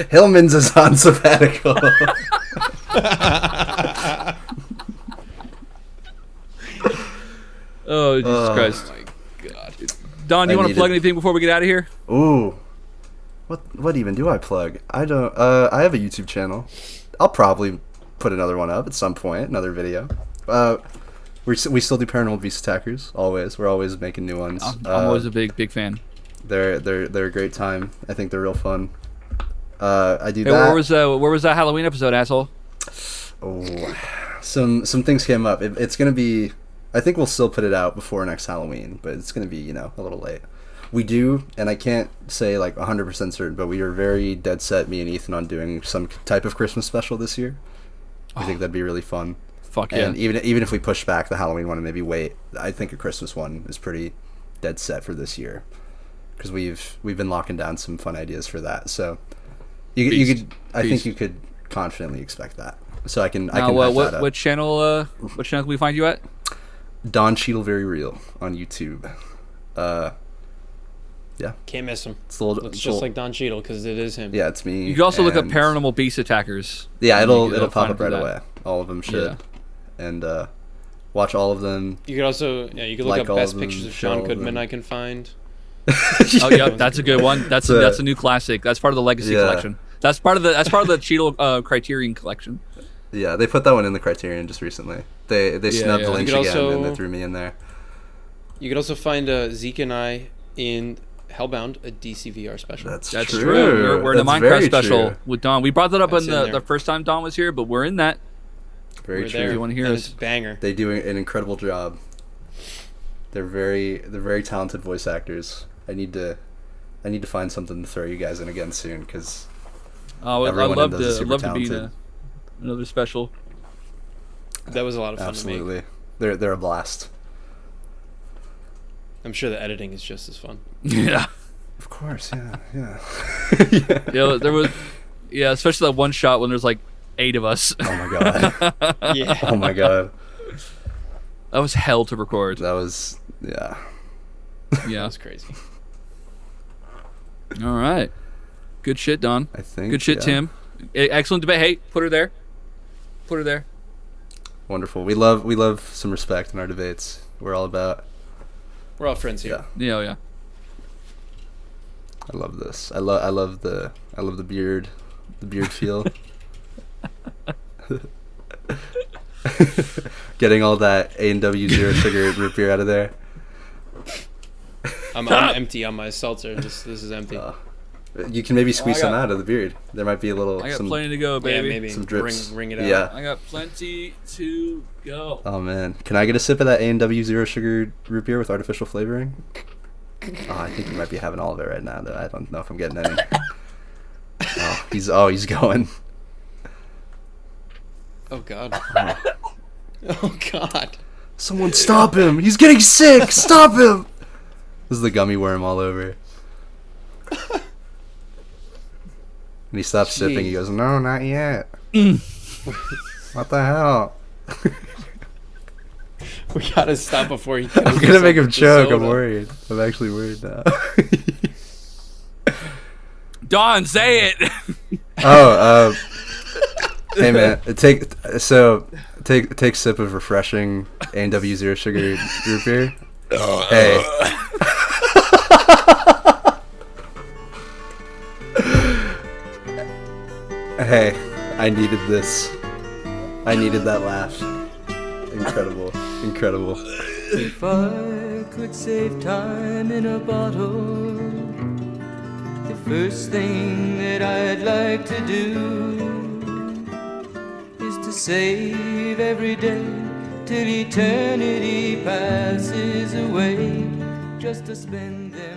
Hillman's is on sabbatical. Oh, Jesus Christ. Oh my god. Don, do you I want to plug needed- anything before we get out of here? Ooh. What even do I plug? I don't I have a YouTube channel. I'll probably put another one up at some point, another video. We still do Paranormal Beast Attackers, always. We're always making new ones. I'm always a big fan. They're a great time. I think they're real fun. I do Hey, that. where was that Halloween episode, asshole? Oh, some things came up. It's gonna be. I think we'll still put it out before next Halloween, but it's gonna be a little late. We do, and I can't say like 100% certain, but we are very dead set, me and Ethan, on doing some type of Christmas special this year. I think that'd be really fun. Fuck yeah. And even if we push back the Halloween one and maybe wait, I think a Christmas one is pretty dead set for this year, because we've been locking down some fun ideas for that. So you Beast. could I Beast. think you could confidently expect that. So I can Now, hype that up. what channel can we find you at? Don Cheadle Very Real on YouTube. Yeah, Can't miss him. it's a little. Looks it's a just little- like Don Cheadle because it is him. yeah, it's me. You can also look up and- Paranormal Beast Attackers. Yeah, You it'll can, pop find up through right that. away. All of them should. And watch all of them. You could also you could look Like up all best of them, pictures of share all Sean of Goodman them. I can find. Oh yeah, that's a good one. That's So- a new classic. That's part of the Legacy Yeah. collection. That's part of the Cheadle Criterion collection. Yeah, they put that one in the Criterion just recently. They snubbed yeah. You Lynch could again, also- and they threw me in there. You could also find Zeke and I in Hellbound, a DCVR special. That's That's true. true. We're in a That's Minecraft very special true. with Don. We brought that up That's on in the there. first time Don was here, but we're in that. Very We're true. there. If you wanna hear and us. it's banger. They do an incredible job. They're very talented voice actors. I need to find something to throw you guys in again soon, because Oh, I'd Everyone love in those is to super be in talented. another special. That was a lot of fun to absolutely make. they're a blast. I'm sure the editing is just as fun. Yeah. Of course, yeah. Yeah, there was. Yeah, especially that one shot when there's like 8 of us. Oh my god. Yeah. Oh my god. That was hell to record. That was yeah. Yeah. That's crazy. All right. Good shit, Don. I think. Good shit, yeah. Tim. Excellent debate. Hey, put her there. Put her there. Wonderful. We love some respect in our debates. We're all about. We're all friends here. Yeah. Yeah. I love this. I love the beard feel. Getting all that A&W Zero Sugar root beer out of there. I'm empty on my seltzer. This is empty. You can maybe squeeze I some got- out of the beard. There might be a little. I got some, plenty to go, Yeah, baby. maybe some drips. Ring it out. Yeah. I got plenty to go. Oh man, can I get a sip of that A&W Zero Sugar root beer with artificial flavoring? Oh, I think you might be having all of it right now, though. I don't know if I'm getting any. He's going. Oh god. Oh god. Someone stop him! He's getting sick! Stop him! This is the gummy worm all over. And he stops sipping. He goes, "No, not yet." What the hell? We gotta stop before he. I'm gonna make him choke. I'm worried. I'm actually worried now. Don, say it. Hey man, take a sip of refreshing A&W Zero Sugar root beer. Hey. Hey, I needed this. I needed that laugh. Incredible. If I could save time in a bottle, the first thing that I'd like to do is to save every day till eternity passes away, just to spend them